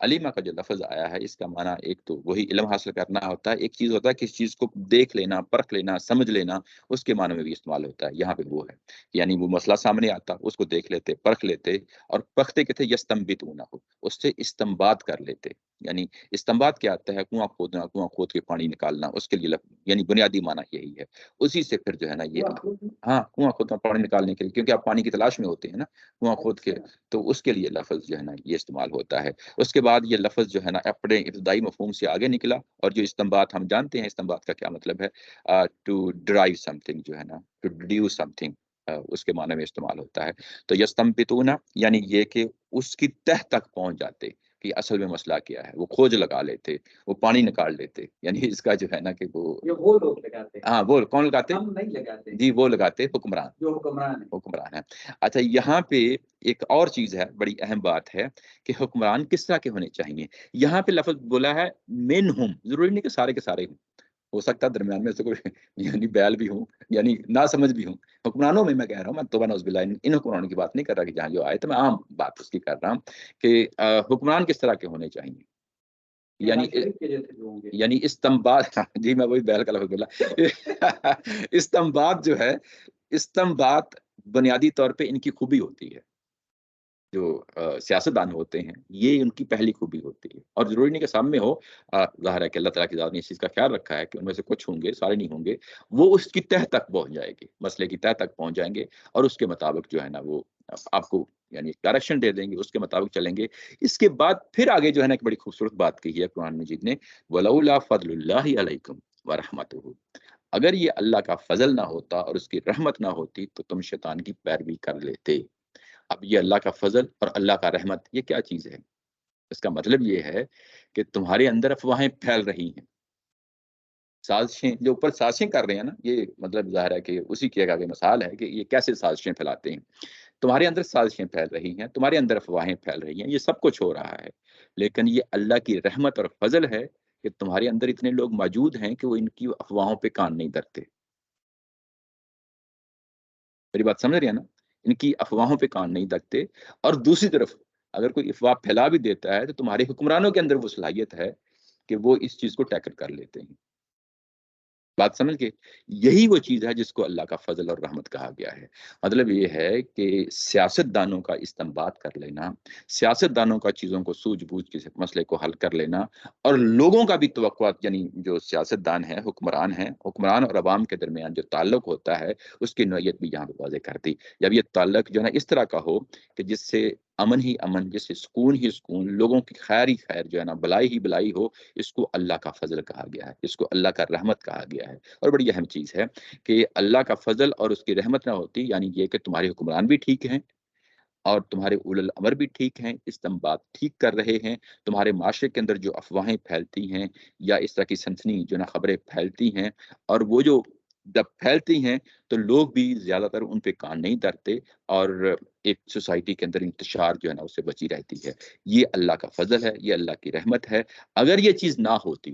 علیمہ کا جو لفظ آیا ہے اس کا معنی ایک تو وہی علم حاصل کرنا ہوتا ہے، ایک چیز ہوتا ہے کسی چیز کو دیکھ لینا، پرکھ لینا، سمجھ لینا، اس کے معنی میں بھی استعمال ہوتا ہے، یہاں پہ وہ ہے یعنی وہ مسئلہ سامنے آتا اس کو دیکھ لیتے، پرکھ لیتے، اور پرکھتے کہتے یستنبطونہ ہو، اس سے استنباط کر لیتے، یعنی استنباط کیا آتا ہے کنواں کھودنا، کنواں کھود کے پانی نکالنا، اس کے لیے یعنی بنیادی معنی یہی ہے، اسی سے پھر جو ہے نا یہ ہاں کنواں کھودنا پانی نکالنے کے لیے، کیونکہ آپ پانی کی تلاش میں ہوتے ہیں نا کنواں کھود کے، تو اس کے لیے لفظ جو ہے نا یہ استعمال ہوتا ہے۔ اس کے بعد یہ لفظ جو ہے نا اپنے ابتدائی مفہوم سے آگے نکلا، اور جو استنباط ہم جانتے ہیں استنباط کا کیا مطلب ہے، ٹو ڈرائیو سم تھنگ جو ہے نا، ٹو ڈیڈیوس سم تھنگ، اس کے معنی میں استعمال ہوتا ہے۔ تو یستنبطون یعنی یہ کہ اس کی تہ تک پہنچ جاتے کہ اصل میں مسئلہ کیا ہے، وہ کھوج لگا لیتے، وہ پانی نکال لیتے، یعنی اس کا جو ہے نا کہ وہ لوگ لگاتے ہیں، ہاں وہ کون لگاتے، ہم نہیں لگاتے جی وہ لگاتے حکمران، جو حکمران ہے۔ اچھا یہاں پہ ایک اور چیز ہے، بڑی اہم بات ہے کہ حکمران کس طرح کے ہونے چاہیے۔ یہاں پہ لفظ بولا ہے منہم، ضروری نہیں کہ سارے کے سارے ہوں، ہو سکتا ہے درمیان میں سے کوئی یعنی بیل بھی ہوں، یعنی نہ سمجھ بھی ہوں۔ حکمرانوں میں کہہ رہا ہوں، میں توبہ نعوذ باللہ ان حکمرانوں کی بات نہیں کر رہا کہ جہاں جو آئے، تو میں عام بات اس کی کر رہا ہوں کہ حکمران کس طرح کے ہونے چاہیے، یعنی استنباط جی میں وہی بیل کا لفظ بولا استنباط جو ہے، استنباط بنیادی طور پہ ان کی خوبی ہوتی ہے، جو سیاستدان ہوتے ہیں یہ ان کی پہلی خوبی ہوتی ہے، اور ضروری نہیں کہ سامنے ہو، ظاہر ہے کہ اللہ تعالیٰ کی ذات نے اس چیز کا خیال رکھا ہے کہ ان میں سے کچھ ہوں گے، سارے نہیں ہوں گے، وہ اس کی تہ تک پہنچ جائے گی، مسئلے کی تہ تک پہنچ جائیں گے، اور اس کے مطابق جو ہے نا وہ آپ کو یعنی ڈائریکشن دے دیں گے، اس کے مطابق چلیں گے۔ اس کے بعد پھر آگے جو ہے نا ایک بڑی خوبصورت بات کہی ہے قرآن مجید نے، وَلَوْلَا فَضْلُ اللَّهِ عَلَيْكُمْ وَرَحْمَتُهُ، اگر یہ اللہ کا فضل نہ ہوتا اور اس کی رحمت نہ ہوتی تو تم شیطان کی پیروی کر لیتے۔ اب یہ اللہ کا فضل اور اللہ کا رحمت یہ کیا چیز ہے؟ اس کا مطلب یہ ہے کہ تمہارے اندر افواہیں پھیل رہی ہیں، سازشیں جو اوپر سازشیں کر رہے ہیں نا، یہ مطلب ظاہر ہے کہ اسی کی ایک آگے مثال ہے کہ یہ کیسے سازشیں پھیلاتے ہیں۔ تمہارے اندر سازشیں پھیل رہی ہیں، تمہارے اندر افواہیں پھیل رہی ہیں، یہ سب کچھ ہو رہا ہے، لیکن یہ اللہ کی رحمت اور فضل ہے کہ تمہارے اندر اتنے لوگ موجود ہیں کہ وہ ان کی افواہوں پہ کان نہیں دھرتے۔ میری بات سمجھ رہی ہے نا، ان کی افواہوں پہ کان نہیں دھرتے، اور دوسری طرف اگر کوئی افواہ پھیلا بھی دیتا ہے تو تمہارے حکمرانوں کے اندر وہ صلاحیت ہے کہ وہ اس چیز کو ٹیکل کر لیتے ہیں۔ بات سمجھ کے، یہی وہ چیز ہے جس کو اللہ کا فضل اور رحمت کہا گیا ہے۔ مطلب یہ ہے کہ سیاست دانوں کا استنباط کر لینا، سیاست دانوں کا چیزوں کو سوجھ بوجھ کے مسئلے کو حل کر لینا، اور لوگوں کا بھی توقعات یعنی جو سیاست دان ہیں، حکمران اور عوام کے درمیان جو تعلق ہوتا ہے اس کی نوعیت بھی یہاں پہ واضح کر دی۔ جب یہ تعلق جو ہے نا اس طرح کا ہو کہ جس سے امن ہی امن، جس سے سکون ہی سکون، لوگوں کی خیر ہی خیر جو ہے نا، بلائی ہی بلائی ہو، اس کو اللہ کا فضل کہا گیا ہے، اس کو اللہ کا رحمت کہا گیا ہے۔ اور بڑی اہم چیز ہے کہ اللہ کا فضل اور اس کی رحمت نہ ہوتی، یعنی یہ کہ تمہارے حکمران بھی ٹھیک ہیں اور تمہارے اولو الامر بھی ٹھیک ہیں، استنباط ٹھیک کر رہے ہیں، تمہارے معاشرے کے اندر جو افواہیں پھیلتی ہیں یا اس طرح کی سنسنی جو نا خبریں پھیلتی ہیں، اور وہ جو جب پھیلتی ہیں تو لوگ بھی زیادہ تر ان پہ کان نہیں دھرتے، اور ایک سوسائٹی کے اندر انتشار جو ہے نا اس سے بچی رہتی ہے۔ یہ اللہ کا فضل ہے، یہ اللہ کی رحمت ہے۔ اگر یہ چیز نہ ہوتی،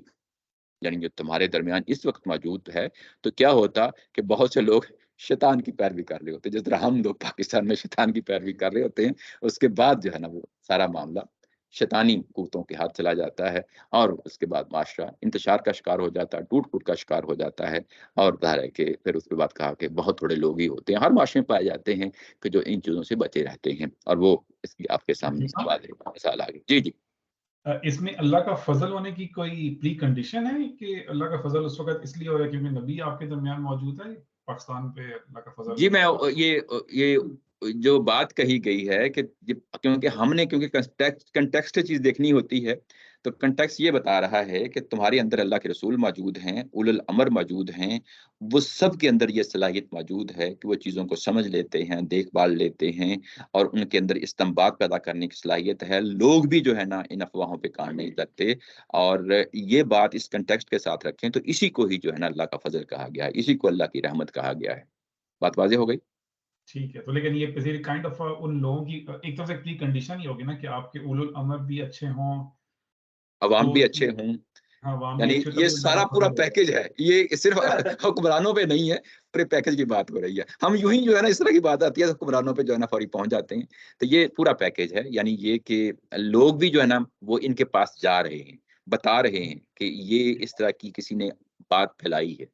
یعنی جو تمہارے درمیان اس وقت موجود ہے، تو کیا ہوتا کہ بہت سے لوگ شیطان کی پیروی کر رہے ہوتے، جس طرح ہم لوگ پاکستان میں شیطان کی پیروی کر رہے ہوتے ہیں، اس کے بعد جو ہے نا وہ سارا معاملہ شیطانی قوتوں کے ہاتھ چلا جاتا ہے، اور اس کے بعد معاشرہ انتشار کا شکار ہو جاتا ہے، ٹوٹ پھوٹ کا شکار ہو جاتا ہے، اور ظاہر ہے کہ پھر اس کے بعد کہا کہ بہت تھوڑے لوگ ہی ہوتے ہیں، ہر معاشرے میں پائے جاتے ہیں کہ جو ان چیزوں سے بچے رہتے ہیں، اور وہ اس کی آپ کے سامنے مثال آ گئی۔ جی جی، اس میں اللہ کا فضل ہونے کی کوئی پری کنڈیشن ہے کہ اللہ کا فضل اس وقت اس لیے ہو رہا ہے کیونکہ نبی آپ کے درمیان موجود ہے پاکستان پہ اللہ کا فضل؟ جی میں یہ جو بات کہی گئی ہے کہ کیونکہ ہم نے کنٹیکسٹ چیز دیکھنی ہوتی ہے، تو کنٹیکسٹ یہ بتا رہا ہے کہ تمہارے اندر اللہ کے رسول موجود ہیں، اولو الامر موجود ہیں، وہ سب کے اندر یہ صلاحیت موجود ہے کہ وہ چیزوں کو سمجھ لیتے ہیں، دیکھ بھال لیتے ہیں، اور ان کے اندر استنباط پیدا کرنے کی صلاحیت ہے۔ لوگ بھی جو ہے نا ان افواہوں پہ کان نہیں دھرتے، اور یہ بات اس کنٹیکسٹ کے ساتھ رکھیں تو اسی کو ہی جو ہے نا اللہ کا فضل کہا گیا ہے، اسی کو اللہ کی رحمت کہا گیا ہے۔ بات واضح ہو گئی؟ ٹھیک ہے، تو لیکن یہ کائنڈ آف ان لوگوں کی ایک طرف سے پری کنڈیشن ہی ہوگی نا کہ آپ کے اولو الامر بھی اچھے ہوں، عوام تو بھی اچھے ہوں، یعنی یہ سارا پورا پیکج ہے، یہ صرف حکمرانوں پہ نہیں ہے، پورے پیکج کی بات ہو رہی ہے. ہم یوں ہی جو ہے نا اس طرح کی بات آتی ہے حکمرانوں پہ جو ہے نا فوری پہنچ جاتے ہیں. تو یہ پورا پیکج ہے، یعنی یہ کہ لوگ بھی جو ہے نا وہ ان کے پاس جا رہے ہیں، بتا رہے ہیں کہ یہ اس طرح کی کسی نے بات پھیلائی ہے،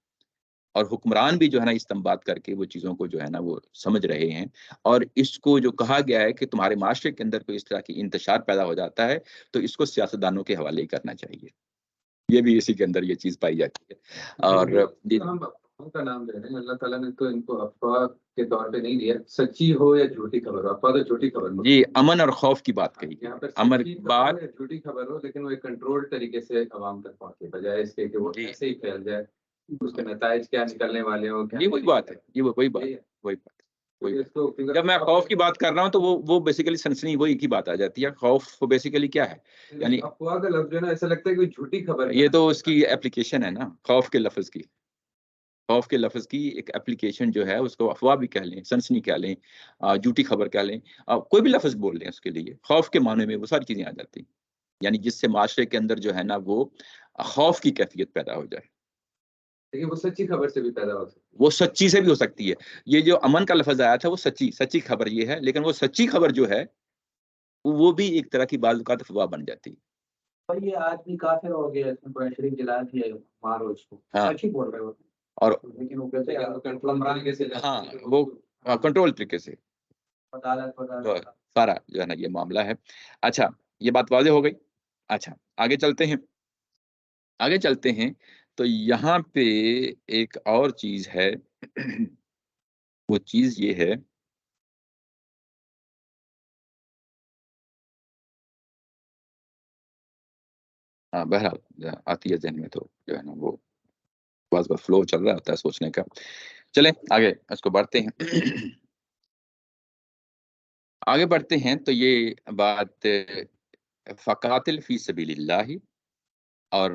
اور حکمران بھی جو ہے نا استنباط کر کے وہ چیزوں کو جو ہے نا وہ سمجھ رہے ہیں. اور اس کو جو کہا گیا ہے کہ تمہارے معاشرے کے اندر کوئی اس طرح کی انتشار پیدا ہو جاتا ہے تو اس کو سیاستدانوں کے حوالے ہی کرنا چاہیے. یہ بھی اسی کے اندر یہ چیز پائی جاتی ہے. اور ہم افواہ کا نام دے رہے ہیں، اللہ تعالیٰ نے تو ان کو افواہ کے طور پہ نہیں دیا، سچی ہو یا جھوٹی خبر ہو. افواہ تو جھوٹی خبر ہو، جی امن اور خوف کی بات کہی. یہاں پر امن سچی بات خبر ہو یا جھوٹی خبر ہو، لیکن وہ ایک کنٹرول طریقے سے عوام تک پہنچے، بجائے اس کے کہ وہ ایسے ہی پھیل جائے، اس کے نتائج کیا نکلنے والے ہوں. یہ وہی بات ہے، یہ وہی بات وہی بات. جب میں خوف کی بات کر رہا ہوں تو وہ بیسیکلی سنسنی وہی کی بات آ جاتی ہے. خوف بیسیکلی کیا ہے، یعنی افواہ کا لفظ جو ہے نا ایسا لگتا ہے کہ جھوٹی خبر. یہ تو اس کی اپلیکیشن ہے نا، خوف کے لفظ کی. خوف کے لفظ کی ایک اپلیکیشن جو ہے اس کو افواہ بھی کہہ لیں، سنسنی کہہ لیں، جھوٹی خبر کہہ لیں، کوئی بھی لفظ بول لیں اس کے لیے. خوف کے معنی میں وہ ساری چیزیں آ جاتی ہیں، یعنی جس سے معاشرے کے اندر جو ہے نا وہ خوف کی کیفیت پیدا ہو جائے. لیکن وہ سچی خبر سے بھی پیدا ہو سکتی ہے، وہ سچی سے بھی ہو سکتی ہے. یہ جو امن کا لفظ آیا تھا وہ سچی خبر یہ ہے، لیکن وہ سچی خبر جو ہے وہ بھی ایک طرح کی بعض اوقات افواہ بن جاتی ہے. اور یہ آدمی کافر ہو گیا، اس نے قرآن شریف جلا دیا، مارو اس کو، سچ ہی بول رہے ہوتے ہیں. اور لیکن وہ کہتے ہیں کنٹرول طریقے سے. ہاں وہ کنٹرول طریقے سے سارا جو ہے نا یہ معاملہ ہے. اچھا یہ بات واضح ہو گئی. اچھا آگے چلتے ہیں تو یہاں پہ ایک اور چیز ہے. وہ چیز یہ ہے بہرحال آتی ہے ذہن میں تو جو ہے نا وہ بعض فلو چل رہا ہوتا ہے سوچنے کا. چلیں آگے اس کو بڑھتے ہیں. تو یہ بات فقاتل فی سبیل اللہ، اور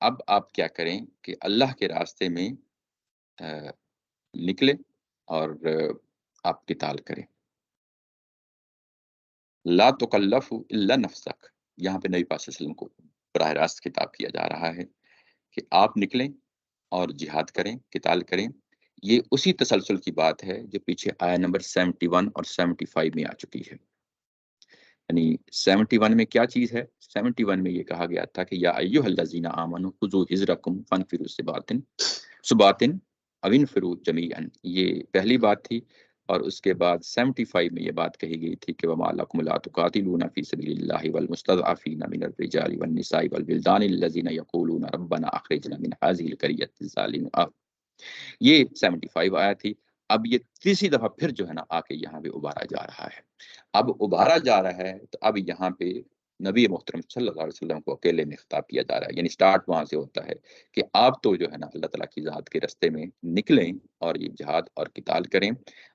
اب آپ کیا کریں کہ اللہ کے راستے میں نکلے اور آپ قتال کریں. لا تکلف الا نفسک، یہاں پہ نبی پاک صلی اللہ علیہ وسلم کو براہ راست خطاب کیا جا رہا ہے کہ آپ نکلیں اور جہاد کریں، قتال کریں. یہ اسی تسلسل کی بات ہے جو پیچھے آیا نمبر 71 اور 75 میں آ چکی ہے. یعنی 71 میں کیا چیز ہے؟ 71 میں یہ کہا گیا تھا کہ یا ایھا الذین آمنوا خذوا حذرکم فانفروا ثبات او انفروا جمیعا. یہ پہلی بات تھی. اور اس کے بعد 75 میں یہ بات کہی گئی تھی کہ وما لکم لا تقاتلون فی سبیل اللہ والمستضعفین من الرجال والنساء والولدان الذین یقولون ربنا اخرجنا من هذه القرية الظالمة. یہ 75 آیا تھی. اب یہ تیسری دفعہ پھر جو ہے نا آ کے یہاں پہ ابھارا جا رہا ہے. اب ابھارا جا رہا ہے تو اب یہاں پہ نبی محترم صلی اللہ علیہ وسلم کو اکیلے میں خطاب کیا جا رہا ہے. یعنی سٹارٹ وہاں سے ہوتا ہے کہ آپ تو جو ہے نا اللہ تعالیٰ کی ذات کے راستے میں نکلیں اور یہ جہاد اور قتال کریں.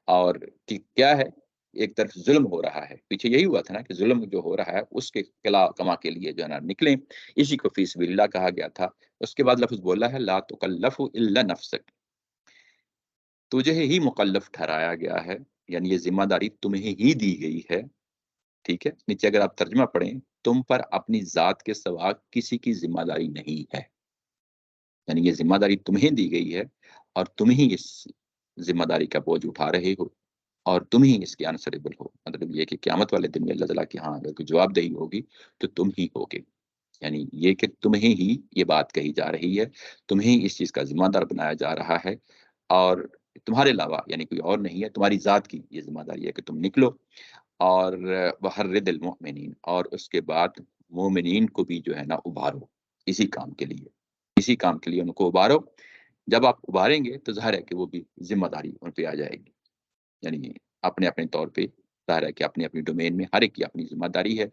اور کیا ہے، ایک طرف ظلم ہو رہا ہے، پیچھے یہی ہوا تھا نا کہ ظلم جو ہو رہا ہے اس کے کما کے لیے جو ہے نا نکلیں. اسی کو فی سبیل اللہ کہا گیا تھا. اس کے بعد لفظ بولا ہے لا تکلف الا نفسک، تجھے ہی مکلف ٹھہرایا گیا ہے، یعنی یہ ذمہ داری تمہیں ہی دی گئی ہے. ٹھیک ہے، نیچے اگر آپ ترجمہ پڑھیں، تم پر اپنی ذات کے سوا کسی کی ذمہ داری نہیں ہے. یعنی یہ ذمہ داری تمہیں دی گئی ہے اور تم ہی اس ذمہ داری کا بوجھ اٹھا رہے ہو اور تم ہی اس کے آنسریبل ہو. مطلب یہ کہ قیامت والے دن میں اللہ تعالیٰ کی ہاں اگر کوئی جواب دہی ہوگی تو تم ہی ہوگے. یعنی یہ کہ تمہیں ہی یہ بات کہی جا رہی ہے، تمہیں اس چیز کا ذمہ دار بنایا جا رہا ہے، اور تمہارے علاوہ یعنی کوئی اور نہیں ہے. تمہاری ذات کی یہ ذمہ داری ہے کہ تم نکلو اور وحرد المؤمنین، اور اس کے بعد مومنین کو بھی جو ہے نا ابھارو اسی کام کے لیے ان کو ابھارو. جب آپ ابھاریں گے تو ظاہر ہے کہ وہ بھی ذمہ داری ان پہ آ جائے گی. یعنی اپنے اپنے طور پہ ظاہر ہے کہ اپنی اپنی ڈومین میں ہر ایک کی اپنی ذمہ داری ہے.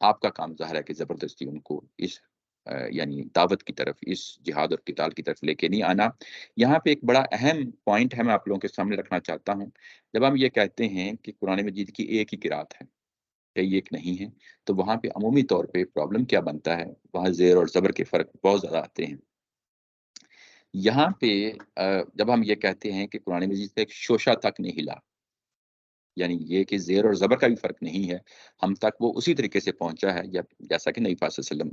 آپ کا کام ظاہر ہے کہ زبردستی ان کو اس یعنی دعوت کی طرف، اس جہاد اور قتال کی طرف لے کے نہیں آنا. یہاں پہ ایک بڑا اہم پوائنٹ ہے، میں آپ لوگوں کے سامنے رکھنا چاہتا ہوں. جب ہم یہ کہتے ہیں کہ قرآن مجید کی ایک ہی قرات ہے، کئی ایک نہیں ہے، تو وہاں پہ عمومی طور پہ پرابلم کیا بنتا ہے، وہاں زیر اور زبر کے فرق بہت زیادہ آتے ہیں. یہاں پہ جب ہم یہ کہتے ہیں کہ قرآن مجید سے ایک شوشہ تک نہیں ہلا، یعنی یہ کہ زیر اور زبر کا بھی فرق نہیں ہے، ہم تک وہ اسی طریقے سے پہنچا ہے جیسا کہ نبی پاک صلی اللہ علیہ وسلم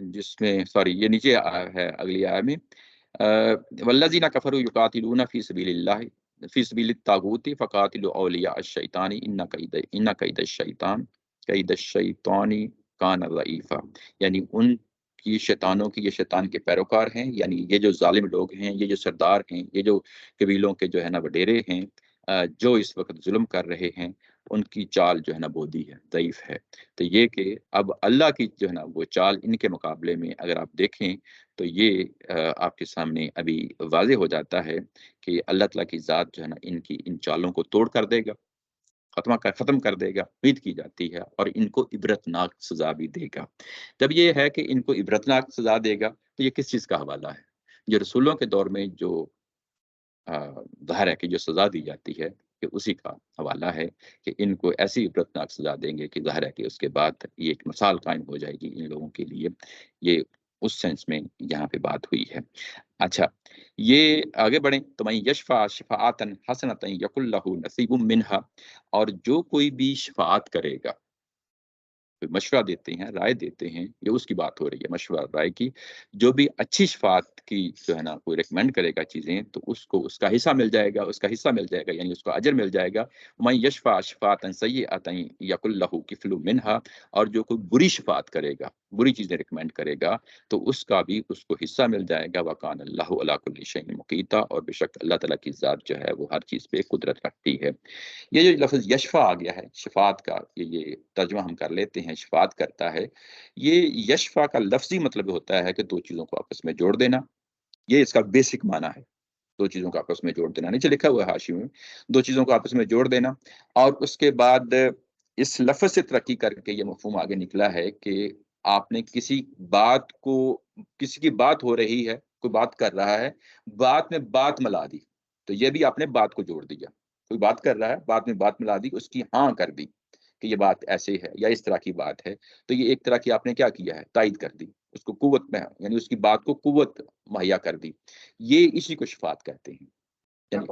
جس میں سوری یہ نیچے ہے اگلی آیت میں والذین کفروا یقاتلون فی سبیل اللہ فی سبیل الطاغوت فقاتلوا اولیاء الشیطان ان کید الشیطان کان ضعیفا، یعنی ان کی شیطانوں کی، یہ شیطان کے پیروکار ہیں، یعنی یہ جو ظالم لوگ ہیں، یہ جو سردار ہیں، یہ جو قبیلوں کے جو ہے نا وڈیرے ہیں، جو اس وقت ظلم کر رہے ہیں، ان کی چال جو ہے نا بودی ہے، ضعیف ہے۔ تو یہ کہ اب اللہ کی جو ہے نا وہ چال ان کے مقابلے میں اگر آپ دیکھیں تو یہ آپ کے سامنے ابھی واضح ہو جاتا ہے کہ اللہ تعالیٰ کی ذات جو ہے نا ان چالوں کو توڑ کر دے گا، ختم کر دے گا، امید کی جاتی ہے، اور ان کو عبرتناک سزا بھی دے گا۔ جب یہ ہے کہ ان کو عبرتناک سزا دے گا تو یہ کس چیز کا حوالہ ہے؟ جو رسولوں کے دور میں جو ظاہر ہے کہ جو سزا دی جاتی ہے کہ اسی کا حوالہ ہے کہ ان کو ایسی عبرتناک سزا دیں گے کہ ظاہر ہے کہ اس کے بعد یہ ایک مثال قائم ہو جائے گی ان لوگوں کے لیے۔ یہ اس سینس میں یہاں پہ بات ہوئی ہے۔ اچھا، یہ آگے بڑھیں تو میں یشفع شفاعتن حسنۃ یکن لہ نصیب منہا، اور جو کوئی بھی شفاعت کرے گا، مشورہ دیتے ہیں، رائے دیتے ہیں، یہ اس کی بات ہو رہی ہے، مشورہ رائے کی، جو بھی اچھی شفاعت کی جو ہے نا کوئی ریکمینڈ کرے گا چیزیں تو اس کو اس کا حصہ مل جائے گا، اس کا حصہ مل جائے گا، یعنی اس کو اجر مل جائے گا۔ من یشفع شفاعتا سیئۃ یکن لہ کفل منہا، اور جو کوئی بری شفاعت کرے گا، بری چیزیں ریکمینڈ کرے گا تو اس کا بھی اس کو حصہ مل جائے گا۔ وکان اللہ علی کل شیء مقیتا، اور بے شک اللہ تعالیٰ کی ذات جو ہے وہ ہر چیز پہ قدرت رکھتی ہے۔ یہ جو لفظ یشفع آ گیا ہے شفاعت کا، یہ ترجمہ ہم کر لیتے ہیں شفاعت کرتا ہے، یہ یشفع کا لفظی مطلب ہوتا ہے کہ دو چیزوں کو آپس میں جوڑ دینا، یہ اس کا بیسک معنی ہے، دو چیزوں کو آپس میں جوڑ دینا، نیچے لکھا ہوا ہے حاشی میں، دو چیزوں کو آپس میں جوڑ دینا۔ اور اس کے بعد اس لفظ سے ترقی کر کے یہ مفہوم آگے نکلا ہے کہ آپ نے کسی بات کو، کسی کی بات ہو رہی ہے، کوئی بات کر رہا ہے، بات میں بات ملا دی، تو یہ بھی آپ نے بات کو جوڑ دیا، کوئی بات کر رہا ہے، بات میں بات ملا دی، اس کی ہاں کر دی کہ یہ بات ایسے ہے یا اس طرح کی بات ہے، تو یہ ایک طرح کی آپ نے کیا کیا ہے، تائید کر دی، اس کو قوت میں، یعنی اس کی بات کو قوت مہیا کر دی، یہ اسی کو شفاعت کہتے ہیں۔ یعنی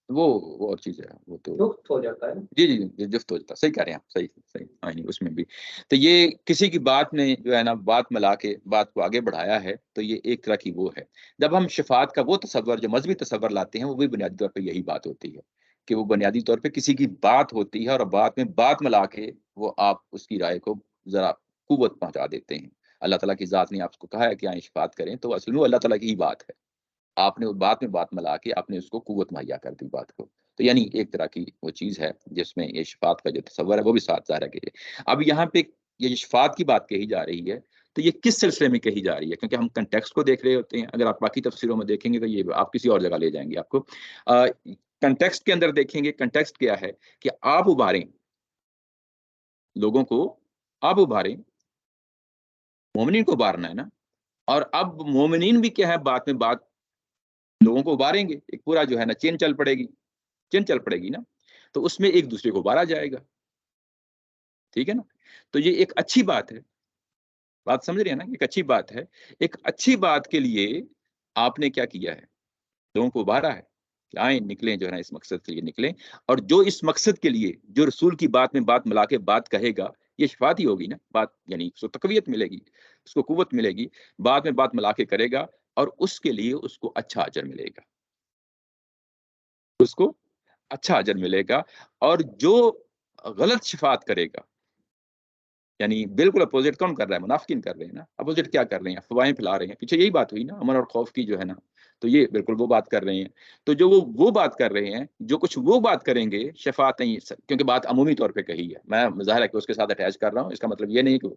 وہ اور چیز ہے، وہ تو جفت ہو جاتا ہے۔ جی جی جی جفت ہو جاتا، صحیح کہہ رہے ہیں آپ، صحیح صحیح، ہاں نہیں اس میں بھی تو یہ کسی کی بات نے جو ہے نا بات ملا کے بات کو آگے بڑھایا ہے، تو یہ ایک طرح کی وہ ہے۔ جب ہم شفاعت کا وہ تصور جو مذہبی تصور لاتے ہیں وہ بھی بنیادی طور پہ یہی بات ہوتی ہے کہ وہ بنیادی طور پہ کسی کی بات ہوتی ہے اور بات میں بات ملا کے وہ آپ اس کی رائے کو ذرا قوت پہنچا دیتے ہیں۔ اللہ تعالیٰ کی ذات نے آپ کو کہا ہے کہ آئیں شفاعت کریں، تو اصل میں وہ اللہ تعالیٰ کی ہی بات ہے، آپ نے بات میں بات ملا کے آپ نے اس کو قوت مہیا کر دی بات کو، تو یعنی ایک طرح کی وہ چیز ہے جس میں یہ شفاعت کا جو تصور ہے وہ بھی ساتھ ظاہر ہے۔ اب یہاں پہ یہ شفاعت کی بات کہی جا رہی ہے تو یہ کس سلسلے میں کہی جا رہی ہے، کیونکہ ہم کنٹیکسٹ کو دیکھ رہے ہوتے ہیں، اگر آپ باقی تفسیروں میں دیکھیں گے تو یہ آپ کسی اور جگہ لے جائیں گے آپ کو۔ کنٹیکسٹ کے اندر دیکھیں گے، کنٹیکسٹ کیا ہے کہ آپ ابھاریں لوگوں کو، آپ ابھاریں، مومنین کو ابھارنا ہے نا، اور اب مومنین بھی کیا ہے بات میں بات لوگوں کو ابھاریں گے، ایک پورا جو ہے نا چین چل پڑے گی، چین چل پڑے گی نا، تو اس میں ایک دوسرے کو ابھارا جائے گا، ٹھیک ہے نا، تو یہ ایک اچھی بات ہے، بات سمجھ رہے ہیں نا، ایک اچھی بات ہے، ایک اچھی بات کے لیے آپ نے کیا کیا ہے، لوگوں کو ابھارا ہے کہ آئیں نکلیں جو ہے نا اس مقصد کے لیے نکلیں، اور جو اس مقصد کے لیے جو رسول کی بات میں بات ملا کے بات کہے گا یہ شفاعت ہی ہوگی نا، بات یعنی اس کو تقویت ملے گی، اس کو قوت ملے گی، بات میں بات ملا کے کرے گا اور اس کے لیے اس کو اچھا اجر ملے گا، اس کو اچھا اجر ملے گا۔ اور جو غلط شفاعت کرے گا، یعنی بالکل اپوزٹ کون کر رہا ہے، منافقین کر رہے ہیں نا، اپوزٹ کیا کر رہے ہیں، افواہیں پھیلا رہے ہیں، پیچھے یہی بات ہوئی نا امن اور خوف کی جو ہے نا، تو یہ بالکل وہ بات کر رہے ہیں، تو جو وہ بات کر رہے ہیں، جو کچھ وہ بات کریں گے شفاعت نہیں، کیونکہ بات عمومی طور پہ کہی ہے، میں ظاہر ہے کہ اس کے ساتھ اٹیچ کر رہا ہوں، اس کا مطلب یہ نہیں کہ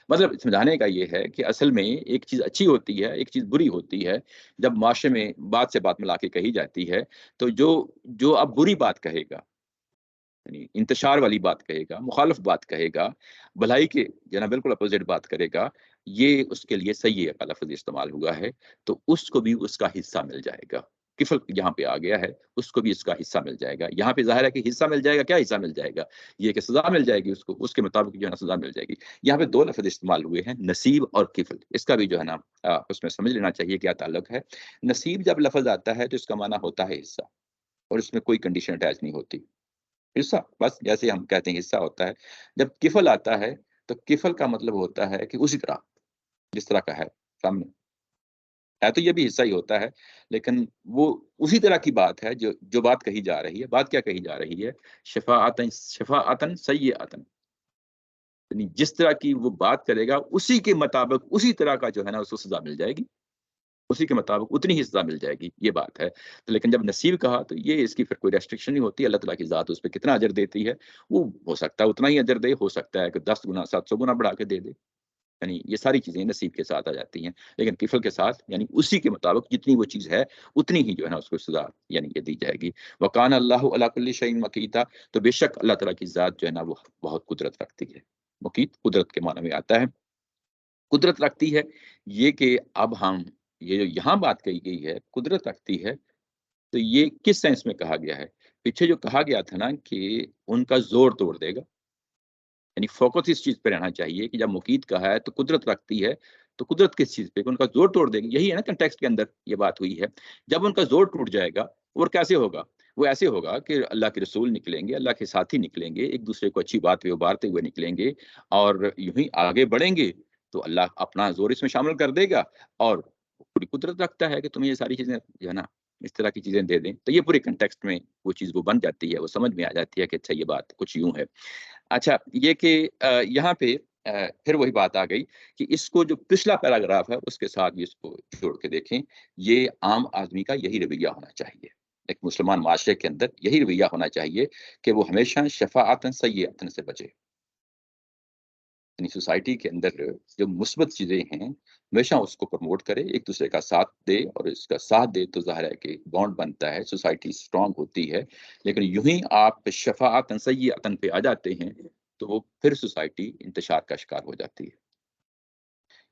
مطلب سمجھانے کا یہ ہے کہ اصل میں ایک چیز اچھی ہوتی ہے، ایک چیز بری ہوتی ہے، جب معاشرے میں بات سے بات ملا کے کہی جاتی ہے، تو جو اب بری بات کہے گا، یعنی انتشار والی بات کہے گا، مخالف بات کہے گا، بھلائی کے جو نا بالکل اپوزٹ بات کرے گا، یہ اس کے لیے سیئہ کا لفظ استعمال ہوا ہے، تو اس کو بھی اس کا حصہ مل جائے گا، کفل یہاں پہ آ گیا ہے، اس کو بھی اس کا حصہ مل جائے گا، یہاں پہ ظاہر ہے کہ حصہ مل جائے گا، کیا حصہ مل جائے گا، یہ کہ سزا مل جائے گی اس کو، اس کے مطابق جو ہے نا سزا مل جائے گی۔ یہاں پہ دو لفظ استعمال ہوئے ہیں، نصیب اور کفل، اس کا بھی جو ہے نا اس میں سمجھ لینا چاہیے کیا تعلق ہے۔ نصیب جب لفظ آتا ہے تو اس کا معنی ہوتا ہے حصہ، اور اس میں کوئی کنڈیشن اٹیچ نہیں ہوتی، حصہ بس، جیسے ہم کہتے ہیں حصہ ہوتا ہے۔ جب کفل آتا ہے تو کفل کا مطلب ہوتا ہے کہ اسی طرح جس طرح کا ہے سامنے ہے، تو یہ بھی حصہ ہی ہوتا ہے، لیکن وہ اسی طرح کی بات ہے جو بات کہی جا رہی ہے۔ بات کیا کہی جا رہی ہے؟ شفاعتن سیئتن، یعنی جس طرح کی وہ بات کرے گا اسی کے مطابق اسی طرح کا جو ہے نا اس کو سزا مل جائے گی، اسی کے مطابق اتنی ہی سزا مل جائے گی، یہ بات ہے۔ تو لیکن جب نصیب کہا تو یہ اس کی پھر کوئی ریسٹرکشن نہیں ہوتی، اللہ تعالیٰ کی ذات اس پہ کتنا اجر دیتی ہے، وہ ہو سکتا ہے اتنا ہی اجر دے، ہو سکتا ہے کہ 10 گنا 700 گنا بڑھا کے دے دے، یعنی یہ ساری چیزیں نصیب کے ساتھ آ جاتی ہیں۔ لیکن کفل کے ساتھ یعنی اسی کے مطابق جتنی وہ چیز ہے اتنی ہی جو ہے نا اس کو سزا یعنی یہ دی جائے گی۔ وکان اللہ علی کل شیء مقیتا، تو بے شک اللہ تعالیٰ کی ذات جو ہے نا وہ بہت قدرت رکھتی ہے۔ مقیت قدرت کے معنی میں آتا ہے، قدرت رکھتی ہے۔ یہ کہ اب ہم یہ جو یہاں بات کہی گئی ہے قدرت رکھتی ہے، تو یہ کس سینس میں کہا گیا ہے؟ پیچھے جو کہا گیا تھا نا کہ ان کا زور توڑ دے گا، یعنی فوکس اس چیز پہ رہنا چاہیے کہ جب مقید کہا ہے تو قدرت رکھتی ہے، تو قدرت کس چیز پہ؟ ان کا زور توڑ دے گی، یہی ہے نا کنٹیکسٹ کے اندر یہ بات ہوئی ہے۔ جب ان کا زور ٹوٹ جائے گا اور کیسے ہوگا؟ وہ ایسے ہوگا کہ اللہ کے رسول نکلیں گے، اللہ کے ساتھی نکلیں گے، ایک دوسرے کو اچھی بات پہ ابھارتے ہوئے نکلیں گے اور یوں ہی آگے بڑھیں گے، تو اللہ اپنا زور اس میں شامل کر دے گا اور پوری قدرت رکھتا ہے کہ تمہیں یہ ساری چیزیں جو ہے نا اس طرح کی چیزیں دے دیں، تو یہ پورے کنٹیکسٹ میں وہ چیز وہ بن جاتی ہے، وہ سمجھ میں آ جاتی ہے کہ اچھا یہ بات کچھ یوں ہے۔ اچھا یہ کہ یہاں پہ پھر وہی بات آ گئی کہ اس کو جو پچھلا پیراگراف ہے اس کے ساتھ بھی اس کو جوڑ کے دیکھیں، یہ عام آدمی کا یہی رویہ ہونا چاہیے، ایک مسلمان معاشرے کے اندر یہی رویہ ہونا چاہیے کہ وہ ہمیشہ شفاعتن سیئتن سے بچے، یعنی سوسائٹی کے اندر جو مثبت چیزیں ہیں ہمیشہ اس کو پروموٹ کرے، ایک دوسرے کا ساتھ دے، اور اس کا ساتھ دے تو ظاہر ہے کہ بانڈ بنتا ہے، سوسائٹی اسٹرانگ ہوتی ہے۔ لیکن یوں ہی آپ شفاعتن سیئتن پہ آ جاتے ہیں تو وہ پھر سوسائٹی انتشار کا شکار ہو جاتی ہے۔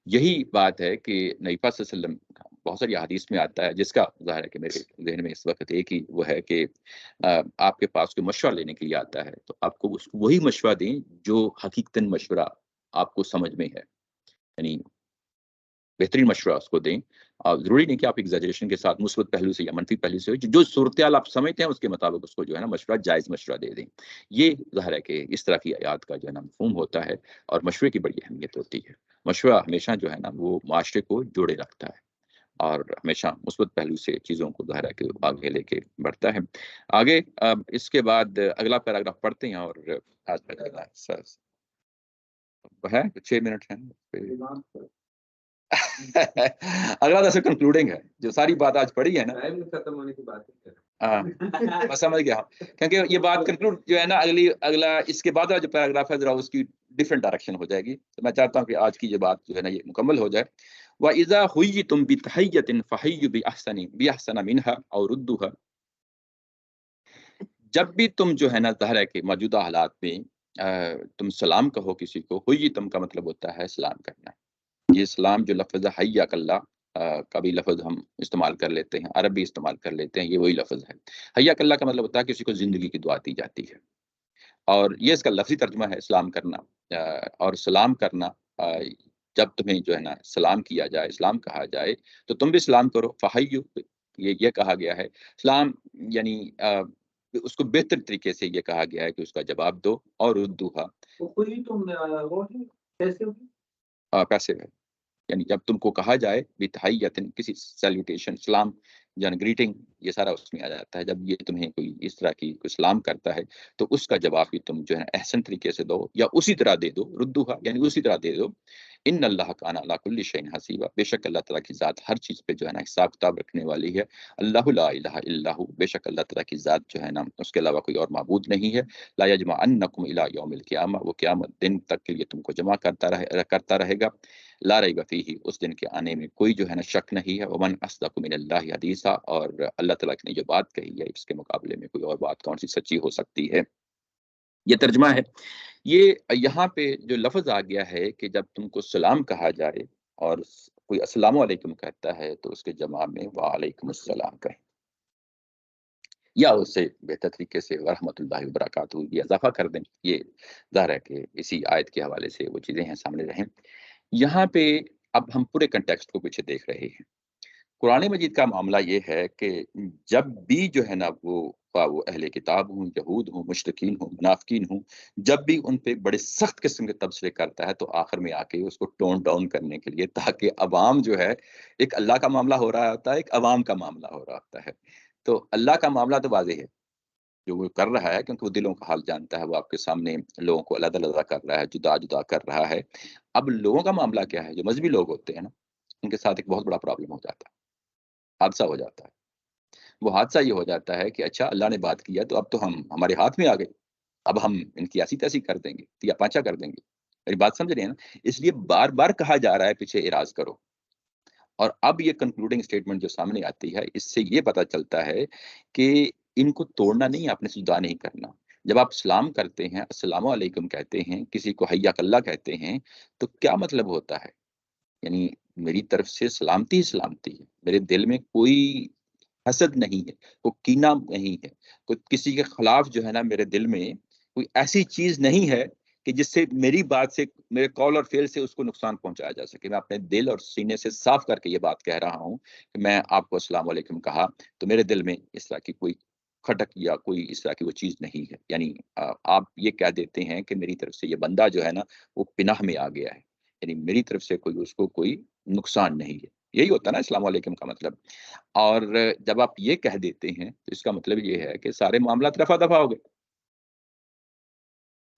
یہی بات ہے کہ نبی پاک صلی اللہ علیہ وسلم بہت ساری حدیث میں آتا ہے، جس کا ظاہر ہے کہ میرے ذہن میں اس وقت ایک ہی وہ ہے کہ آپ کے پاس کوئی مشورہ لینے کے لیے آتا ہے تو آپ کو وہی مشورہ دیں جو حقیقتاً مشورہ آپ کو سمجھ میں ہے، یعنی بہترین مشورہ اس کو دیں، اور ضروری نہیں کہ آپ ایگزیجریشن کے ساتھ مثبت پہلو سے یا منفی پہلو سے جو صورتحال آپ سمجھتے ہیں اس کے مطابق اس کو جو ہے نا مشورہ جائز مشورہ دے دیں۔ یہ ظاہر ہے کہ اس طرح کی آیات کا جو ہے نا مفہوم ہوتا ہے، اور مشورے کی بڑی اہمیت ہوتی ہے۔ مشورہ ہمیشہ جو ہے نا وہ معاشرے کو جوڑے رکھتا ہے اور ہمیشہ مثبت پہلو سے چیزوں کو ظاہر ہے کہ آگے لے کے بڑھتا ہے۔ آگے اس کے بعد اگلا پیراگراف پڑھتے ہیں، اور آج ہے 6 منٹ ہیں اگلا دس کنکلوڈنگ ہے، جو ساری بات آج پڑھی ہے نا ختم ہونے کی بات ہے۔ ہاں میں سمجھ گیا، کیونکہ یہ بات کنکلوڈ جو ہے نا اگلا اس کے بعد جو پیراگراف ہے ذرا اس کی ڈفرینٹ ڈائریکشن ہو جائے گی، تو میں چاہتا ہوں کہ آج کی یہ بات جو ہے نا یہ مکمل ہو جائے۔ وَإِذَا حُيِّتُم بِتَحِيَّةٍ فَحَيُّوا بِأَحْسَنَ مِنْهَا أَوْ رُدُّوهَا، جب بھی تم جو ہے نا ظاہر ہے کہ موجودہ حالات میں تم سلام کہو کسی کو، حُيِّتُم کا مطلب ہوتا ہے سلام کرنا۔ یہ سلام جو لفظ ہے حیاک اللہ کا بھی لفظ ہم استعمال کر لیتے ہیں، عرب بھی استعمال کر لیتے ہیں، یہ وہی لفظ ہے۔ حیاک اللہ کا مطلب ہوتا ہے کسی کو زندگی کی دعا دی جاتی ہے، اور یہ اس کا لفظی ترجمہ ہے سلام کرنا۔ اور سلام کرنا جب تمہیں جو ہے نا سلام کیا جائے، سلام کہا جائے تو تم بھی سلام کرو۔ فحیو یہ کہا گیا ہے سلام، یعنی اس کو بہتر طریقے سے یہ کہا گیا ہے کہ اس کا جواب دو، اور ردوہا پیسے ہے، یعنی جب تم کو کہا جائے بتحیۃ کسی سیلوٹیشن، سلام یعنی گریٹنگ، یہ سارا اس میں آ جاتا ہے۔ جب یہ تمہیں کوئی اس طرح کی کوئی سلام کرتا ہے تو اس کا جواب بھی تم جو ہے احسن طریقے سے دو، یا اسی طرح دے دو، ردوہا یعنی اسی طرح دے دو۔ ان اللہ کان علی کل شیء حسیبا، بے شک اللہ تعالیٰ کی ذات ہر چیز پہ جو ہے نا حساب کتاب رکھنے والی ہے۔ اللہ لا الہ الا ہو، بے شک اللہ تعالیٰ کی ذات جو ہے نا اس کے علاوہ کوئی اور معبود نہیں ہے۔ لا یجمعنکم الی یوم القیامہ، وہ قیامت دن تک کے لیے تم کو جمع کرتا رہے گا۔ لا ریب فیہ، اس دن کے آنے میں کوئی جو ہے نا شک نہیں ہے۔ ومن اصدق من اللہ حدیثا، اور اللہ تعالیٰ نے جو بات کہی ہے اس کے مقابلے میں کوئی اور بات کون سی سچی ہو سکتی ہے۔ یہ ترجمہ ہے۔ یہ یہاں پہ جو لفظ آ گیا ہے کہ جب تم کو سلام کہا جائے اور کوئی السلام علیکم کہتا ہے تو اس کے جواب میں وعلیکم السلام کہیں، یا اس سے بہتر طریقے سے ورحمۃ اللہ وبرکاتہ یہ اضافہ کر دیں۔ یہ ظاہر ہے کہ اسی آیت کے حوالے سے وہ چیزیں ہیں سامنے رہیں۔ یہاں پہ اب ہم پورے کنٹیکسٹ کو پیچھے دیکھ رہے ہیں قرآن مجید کا معاملہ یہ ہے کہ جب بھی جو ہے نا وہ اہل کتاب ہوں، یہود ہوں، مشرکین ہوں، منافقین ہوں، جب بھی ان پہ بڑے سخت قسم کے تبصرے کرتا ہے تو آخر میں آ کے اس کو ٹون ڈاؤن کرنے کے لیے، تاکہ عوام جو ہے، ایک اللہ کا معاملہ ہو رہا ہوتا ہے، ایک عوام کا معاملہ ہو رہا ہوتا ہے. تو اللہ کا معاملہ تو واضح ہے جو وہ کر رہا ہے، کیونکہ وہ دلوں کا حال جانتا ہے. وہ آپ کے سامنے لوگوں کو علیحدہ علیحدہ کر رہا ہے، جدا جدا کر رہا ہے. اب لوگوں کا معاملہ کیا ہے؟ جو مذہبی لوگ ہوتے ہیں نا، ان کے ساتھ ایک بہت بڑا پرابلم ہو جاتا ہے، حادثہ ہو جاتا ہے. وہ حادثہ یہ ہو جاتا ہے کہ اچھا اللہ نے بات کیا تو اب تو ہمارے ہاتھ میں آ گئے، اب ہم ان کی ایسی تیسی کر دیں گے یا پانچا کر دیں گے. میری بات سمجھ رہے ہیں نا؟ اس لیے بار بار کہا جا رہا ہے پیچھے اعراض کرو. اور اب یہ کنکلوڈنگ سٹیٹمنٹ جو سامنے آتی ہے، اس سے یہ پتہ چلتا ہے کہ ان کو توڑنا نہیں، آپ نے جدا نہیں کرنا. جب آپ سلام کرتے ہیں، السلام علیکم کہتے ہیں، کسی کو حیاک اللہ کہتے ہیں، تو کیا مطلب ہوتا ہے؟ یعنی میری طرف سے سلامتی ہی سلامتی ہے، میرے دل میں کوئی حسد نہیں ہے، کوئی کینہ نہیں ہے، کوئی کسی کے خلاف جو ہے نا میرے دل میں کوئی ایسی چیز نہیں ہے کہ جس سے میری بات سے، میرے قول اور فعل سے اس کو نقصان پہنچایا جا سکے. میں اپنے دل اور سینے سے صاف کر کے یہ بات کہہ رہا ہوں کہ میں آپ کو السلام علیکم کہا تو میرے دل میں اس طرح کی کوئی کھٹک یا کوئی اس طرح کی وہ چیز نہیں ہے. یعنی آپ یہ کہہ دیتے ہیں کہ میری طرف سے یہ بندہ جو ہے نا وہ پناہ میں آ گیا ہے، یعنی میری طرف سے کوئی اس کو کوئی نقصان نہیں ہے. یہی ہوتا ہے نا السلام علیکم کا مطلب. اور جب آپ یہ کہہ دیتے ہیں تو اس کا مطلب یہ ہے کہ سارے معاملات رفع دفع ہو گئے.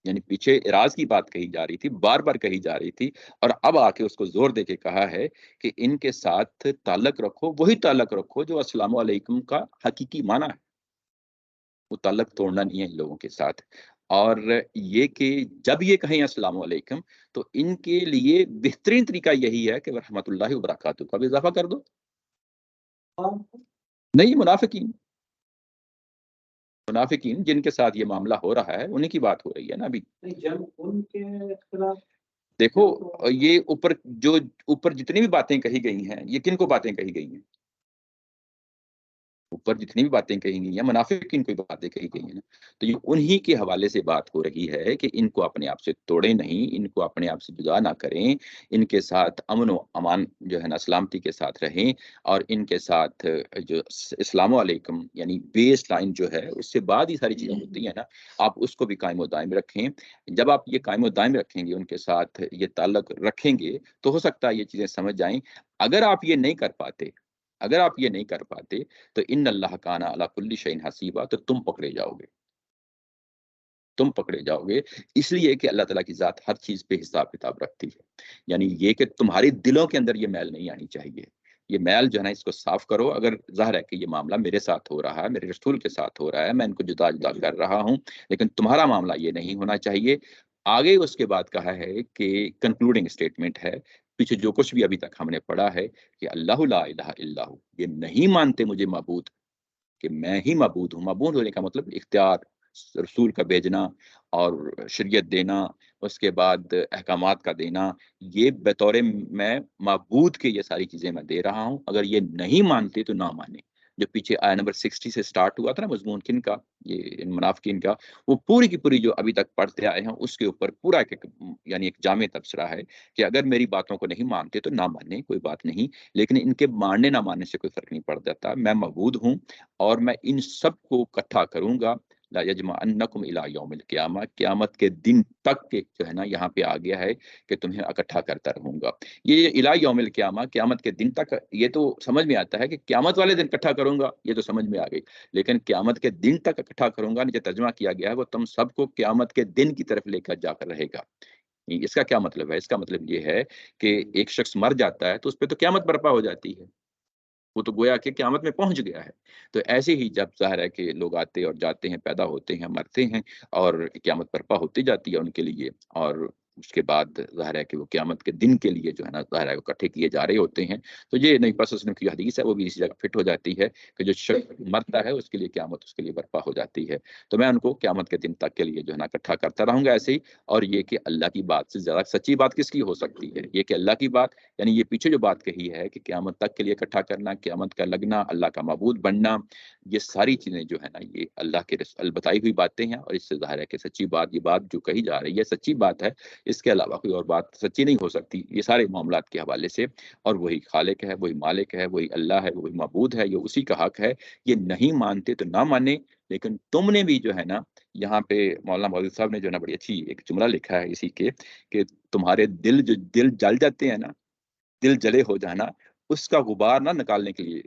یعنی پیچھے اعراض کی بات کہی جا رہی تھی، بار بار کہی جا رہی تھی، اور اب آ کے اس کو زور دے کے کہا ہے کہ ان کے ساتھ تعلق رکھو، وہی تعلق رکھو جو السلام علیکم کا حقیقی معنی ہے. وہ تعلق توڑنا نہیں ہے ان لوگوں کے ساتھ. اور یہ کہ جب یہ کہیں السلام علیکم تو ان کے لیے بہترین طریقہ یہی ہے کہ رحمت اللہ وبرکاتہ کا بھی اضافہ کر دو. نہیں، منافقین جن کے ساتھ یہ معاملہ ہو رہا ہے انہیں کی بات ہو رہی ہے نا ابھی. جب ان کے خلاف دیکھو یہ اوپر جتنی بھی باتیں کہی گئی ہیں، یہ کن کو باتیں کہی گئی ہیں؟ اوپر جتنی بھی باتیں کہی گئی ہیں منافقین کوئی باتیں کہی گئی ہیں. تو یہ انہی کے حوالے سے بات ہو رہی ہے کہ ان کو اپنے آپ سے توڑیں نہیں، ان کو اپنے آپ سے جدا نہ کریں، ان کے ساتھ امن و امان جو ہے نا سلامتی کے ساتھ رہیں، اور ان کے ساتھ جو السلام علیکم یعنی بیس لائن جو ہے اس سے بعد ہی ساری چیزیں ہوتی ہیں نا، آپ اس کو بھی قائم و دائم رکھیں. جب آپ یہ قائم و دائم رکھیں گے، ان کے ساتھ یہ تعلق رکھیں گے تو ہو سکتا ہے یہ چیزیں سمجھ جائیں. اگر آپ یہ نہیں کر پاتے تو ان اللہ کان علی کل شیء حسیبا، تو تم پکڑے جاؤ گے. اس لیے کہ اللہ تعالیٰ کی ذات ہر چیز پہ حساب کتاب رکھتی ہے. یعنی یہ کہ تمہارے دلوں کے اندر یہ میل نہیں آنی چاہیے. یہ میل جو ہے نا اس کو صاف کرو. اگر ظاہر ہے کہ یہ معاملہ میرے ساتھ ہو رہا ہے، میرے رسول کے ساتھ ہو رہا ہے، میں ان کو جدا جدا کر رہا ہوں، لیکن تمہارا معاملہ یہ نہیں ہونا چاہیے. آگے اس کے بعد کہا ہے کہ کنکلوڈنگ سٹیٹمنٹ ہے، پیچھے جو کچھ بھی ابھی تک ہم نے پڑھا ہے کہ اللہ لا الہ الا ہو، یہ نہیں مانتے مجھے معبود، کہ میں ہی معبود ہوں. معبود ہونے کا مطلب اختیار، رسول کا بھیجنا اور شریعت دینا، اس کے بعد احکامات کا دینا، یہ بطور میں معبود کے یہ ساری چیزیں میں دے رہا ہوں. اگر یہ نہیں مانتے تو نہ مانے. جو پیچھے آیا نمبر 60 سے سٹارٹ ہوا تھا نا مضمون کن کا، یہ منافقین کا، وہ پوری کی پوری جو ابھی تک پڑھتے آئے ہیں اس کے اوپر پورا یعنی ایک جامع تبصرہ ہے کہ اگر میری باتوں کو نہیں مانتے تو نہ مانے، کوئی بات نہیں، لیکن ان کے ماننے نہ ماننے سے کوئی فرق نہیں پڑ جاتا. میں معبود ہوں اور میں ان سب کو اکٹھا کروں گا. لا یجمعنکم الی یوم القیامہ، قیامت کے دن تک کے جو ہے نا یہاں پہ آ گیا ہے کہ تمہیں اکٹھا کرتا رہوں گا. یہ الی یوم القیامہ، قیامت کے دن تک، یہ تو سمجھ میں آتا ہے کہ قیامت والے دن اکٹھا کروں گا، یہ تو سمجھ میں آ گئی. لیکن قیامت کے دن تک اکٹھا کروں گا نیچے ترجمہ کیا گیا ہے وہ تم سب کو قیامت کے دن کی طرف لے کر جا کر رہے گا. اس کا کیا مطلب ہے؟ اس کا مطلب یہ ہے کہ ایک شخص مر جاتا ہے تو اس پہ تو قیامت برپا ہو جاتی ہے، وہ تو گویا کہ قیامت میں پہنچ گیا ہے. تو ایسے ہی جب ظاہر ہے کہ لوگ آتے اور جاتے ہیں، پیدا ہوتے ہیں، مرتے ہیں، اور قیامت برپا ہوتی جاتی ہے ان کے لیے، اور اس کے بعد ظاہر ہے کہ وہ قیامت کے دن کے لیے جو ہے نا ظاہر ہے وہ اکٹھے کیے جا رہے ہوتے ہیں. تو یہ نبی پاک صلی اللہ علیہ وسلم کی حدیث ہے، وہ بھی اسی جگہ فٹ ہو جاتی ہے کہ جو شخص مرتا ہے اس کے لیے قیامت اس کے لیے برپا ہو جاتی ہے. تو میں ان کو قیامت کے دن تک کے لیے جو ہے نا اکٹھا کرتا رہوں گا ایسے ہی. اور یہ کہ اللہ کی بات سے زیادہ سچی بات کس کی ہو سکتی ہے؟ یہ کہ اللہ کی بات، یعنی یہ پیچھے جو بات کہی ہے کہ قیامت تک کے لیے اکٹھا کرنا، قیامت کا لگنا، اللہ کا معبود بننا، یہ ساری چیزیں جو ہے نا یہ اللہ کے رسول بتائی ہوئی باتیں ہیں. اور اس سے ظاہر ہے کہ سچی بات، یہ بات جو کہی جا رہی ہے سچی بات ہے. اس کے علاوہ کوئی اور بات سچی نہیں ہو سکتی یہ سارے معاملات کے حوالے سے، اور وہی خالق ہے، وہی مالک ہے، وہی اللہ ہے، وہی معبود ہے، یہ اسی کا حق ہے۔ یہ نہیں مانتے تو نہ مانے، لیکن تم نے بھی جو ہے نا، یہاں پہ مولانا مودود صاحب نے جو ہے نا بڑی اچھی ایک جملہ لکھا ہے اسی کے، کہ تمہارے دل جل جاتے ہیں نا، دل جلے ہو جانا، اس کا غبار نہ نکالنے کے لیے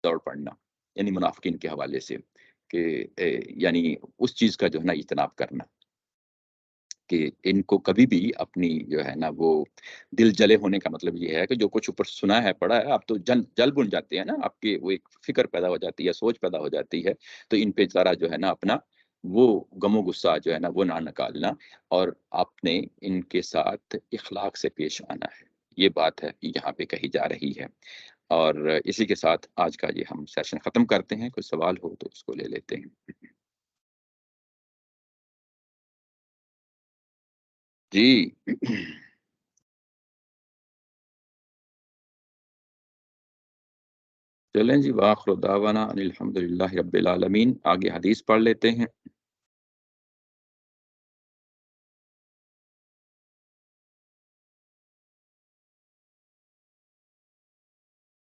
دوڑ پڑنا، یعنی منافقین کے حوالے سے، کہ یعنی اس چیز کا جو ہے نا اجتناب کرنا، کہ ان کو کبھی بھی اپنی جو ہے نا وہ دل جلے ہونے کا مطلب یہ ہے کہ جو کچھ اوپر سنا ہے پڑھا ہے آپ تو جل بن جاتے ہیں نا، آپ کے وہ ایک فکر پیدا ہو جاتی ہے، سوچ پیدا ہو جاتی ہے، تو ان پہ ذرا جو ہے نا اپنا وہ غم و غصہ جو ہے نا وہ نہ نکالنا، اور آپ نے ان کے ساتھ اخلاق سے پیش آنا ہے، یہ بات ہے یہاں پہ کہی جا رہی ہے۔ اور اسی کے ساتھ آج کا یہ ہم سیشن ختم کرتے ہیں، کوئی سوال ہو تو اس کو لے لیتے ہیں۔ جی چلیں جی، وآخر دعوانا ان الحمدللہ رب العالمین۔ آگے حدیث پڑھ لیتے ہیں۔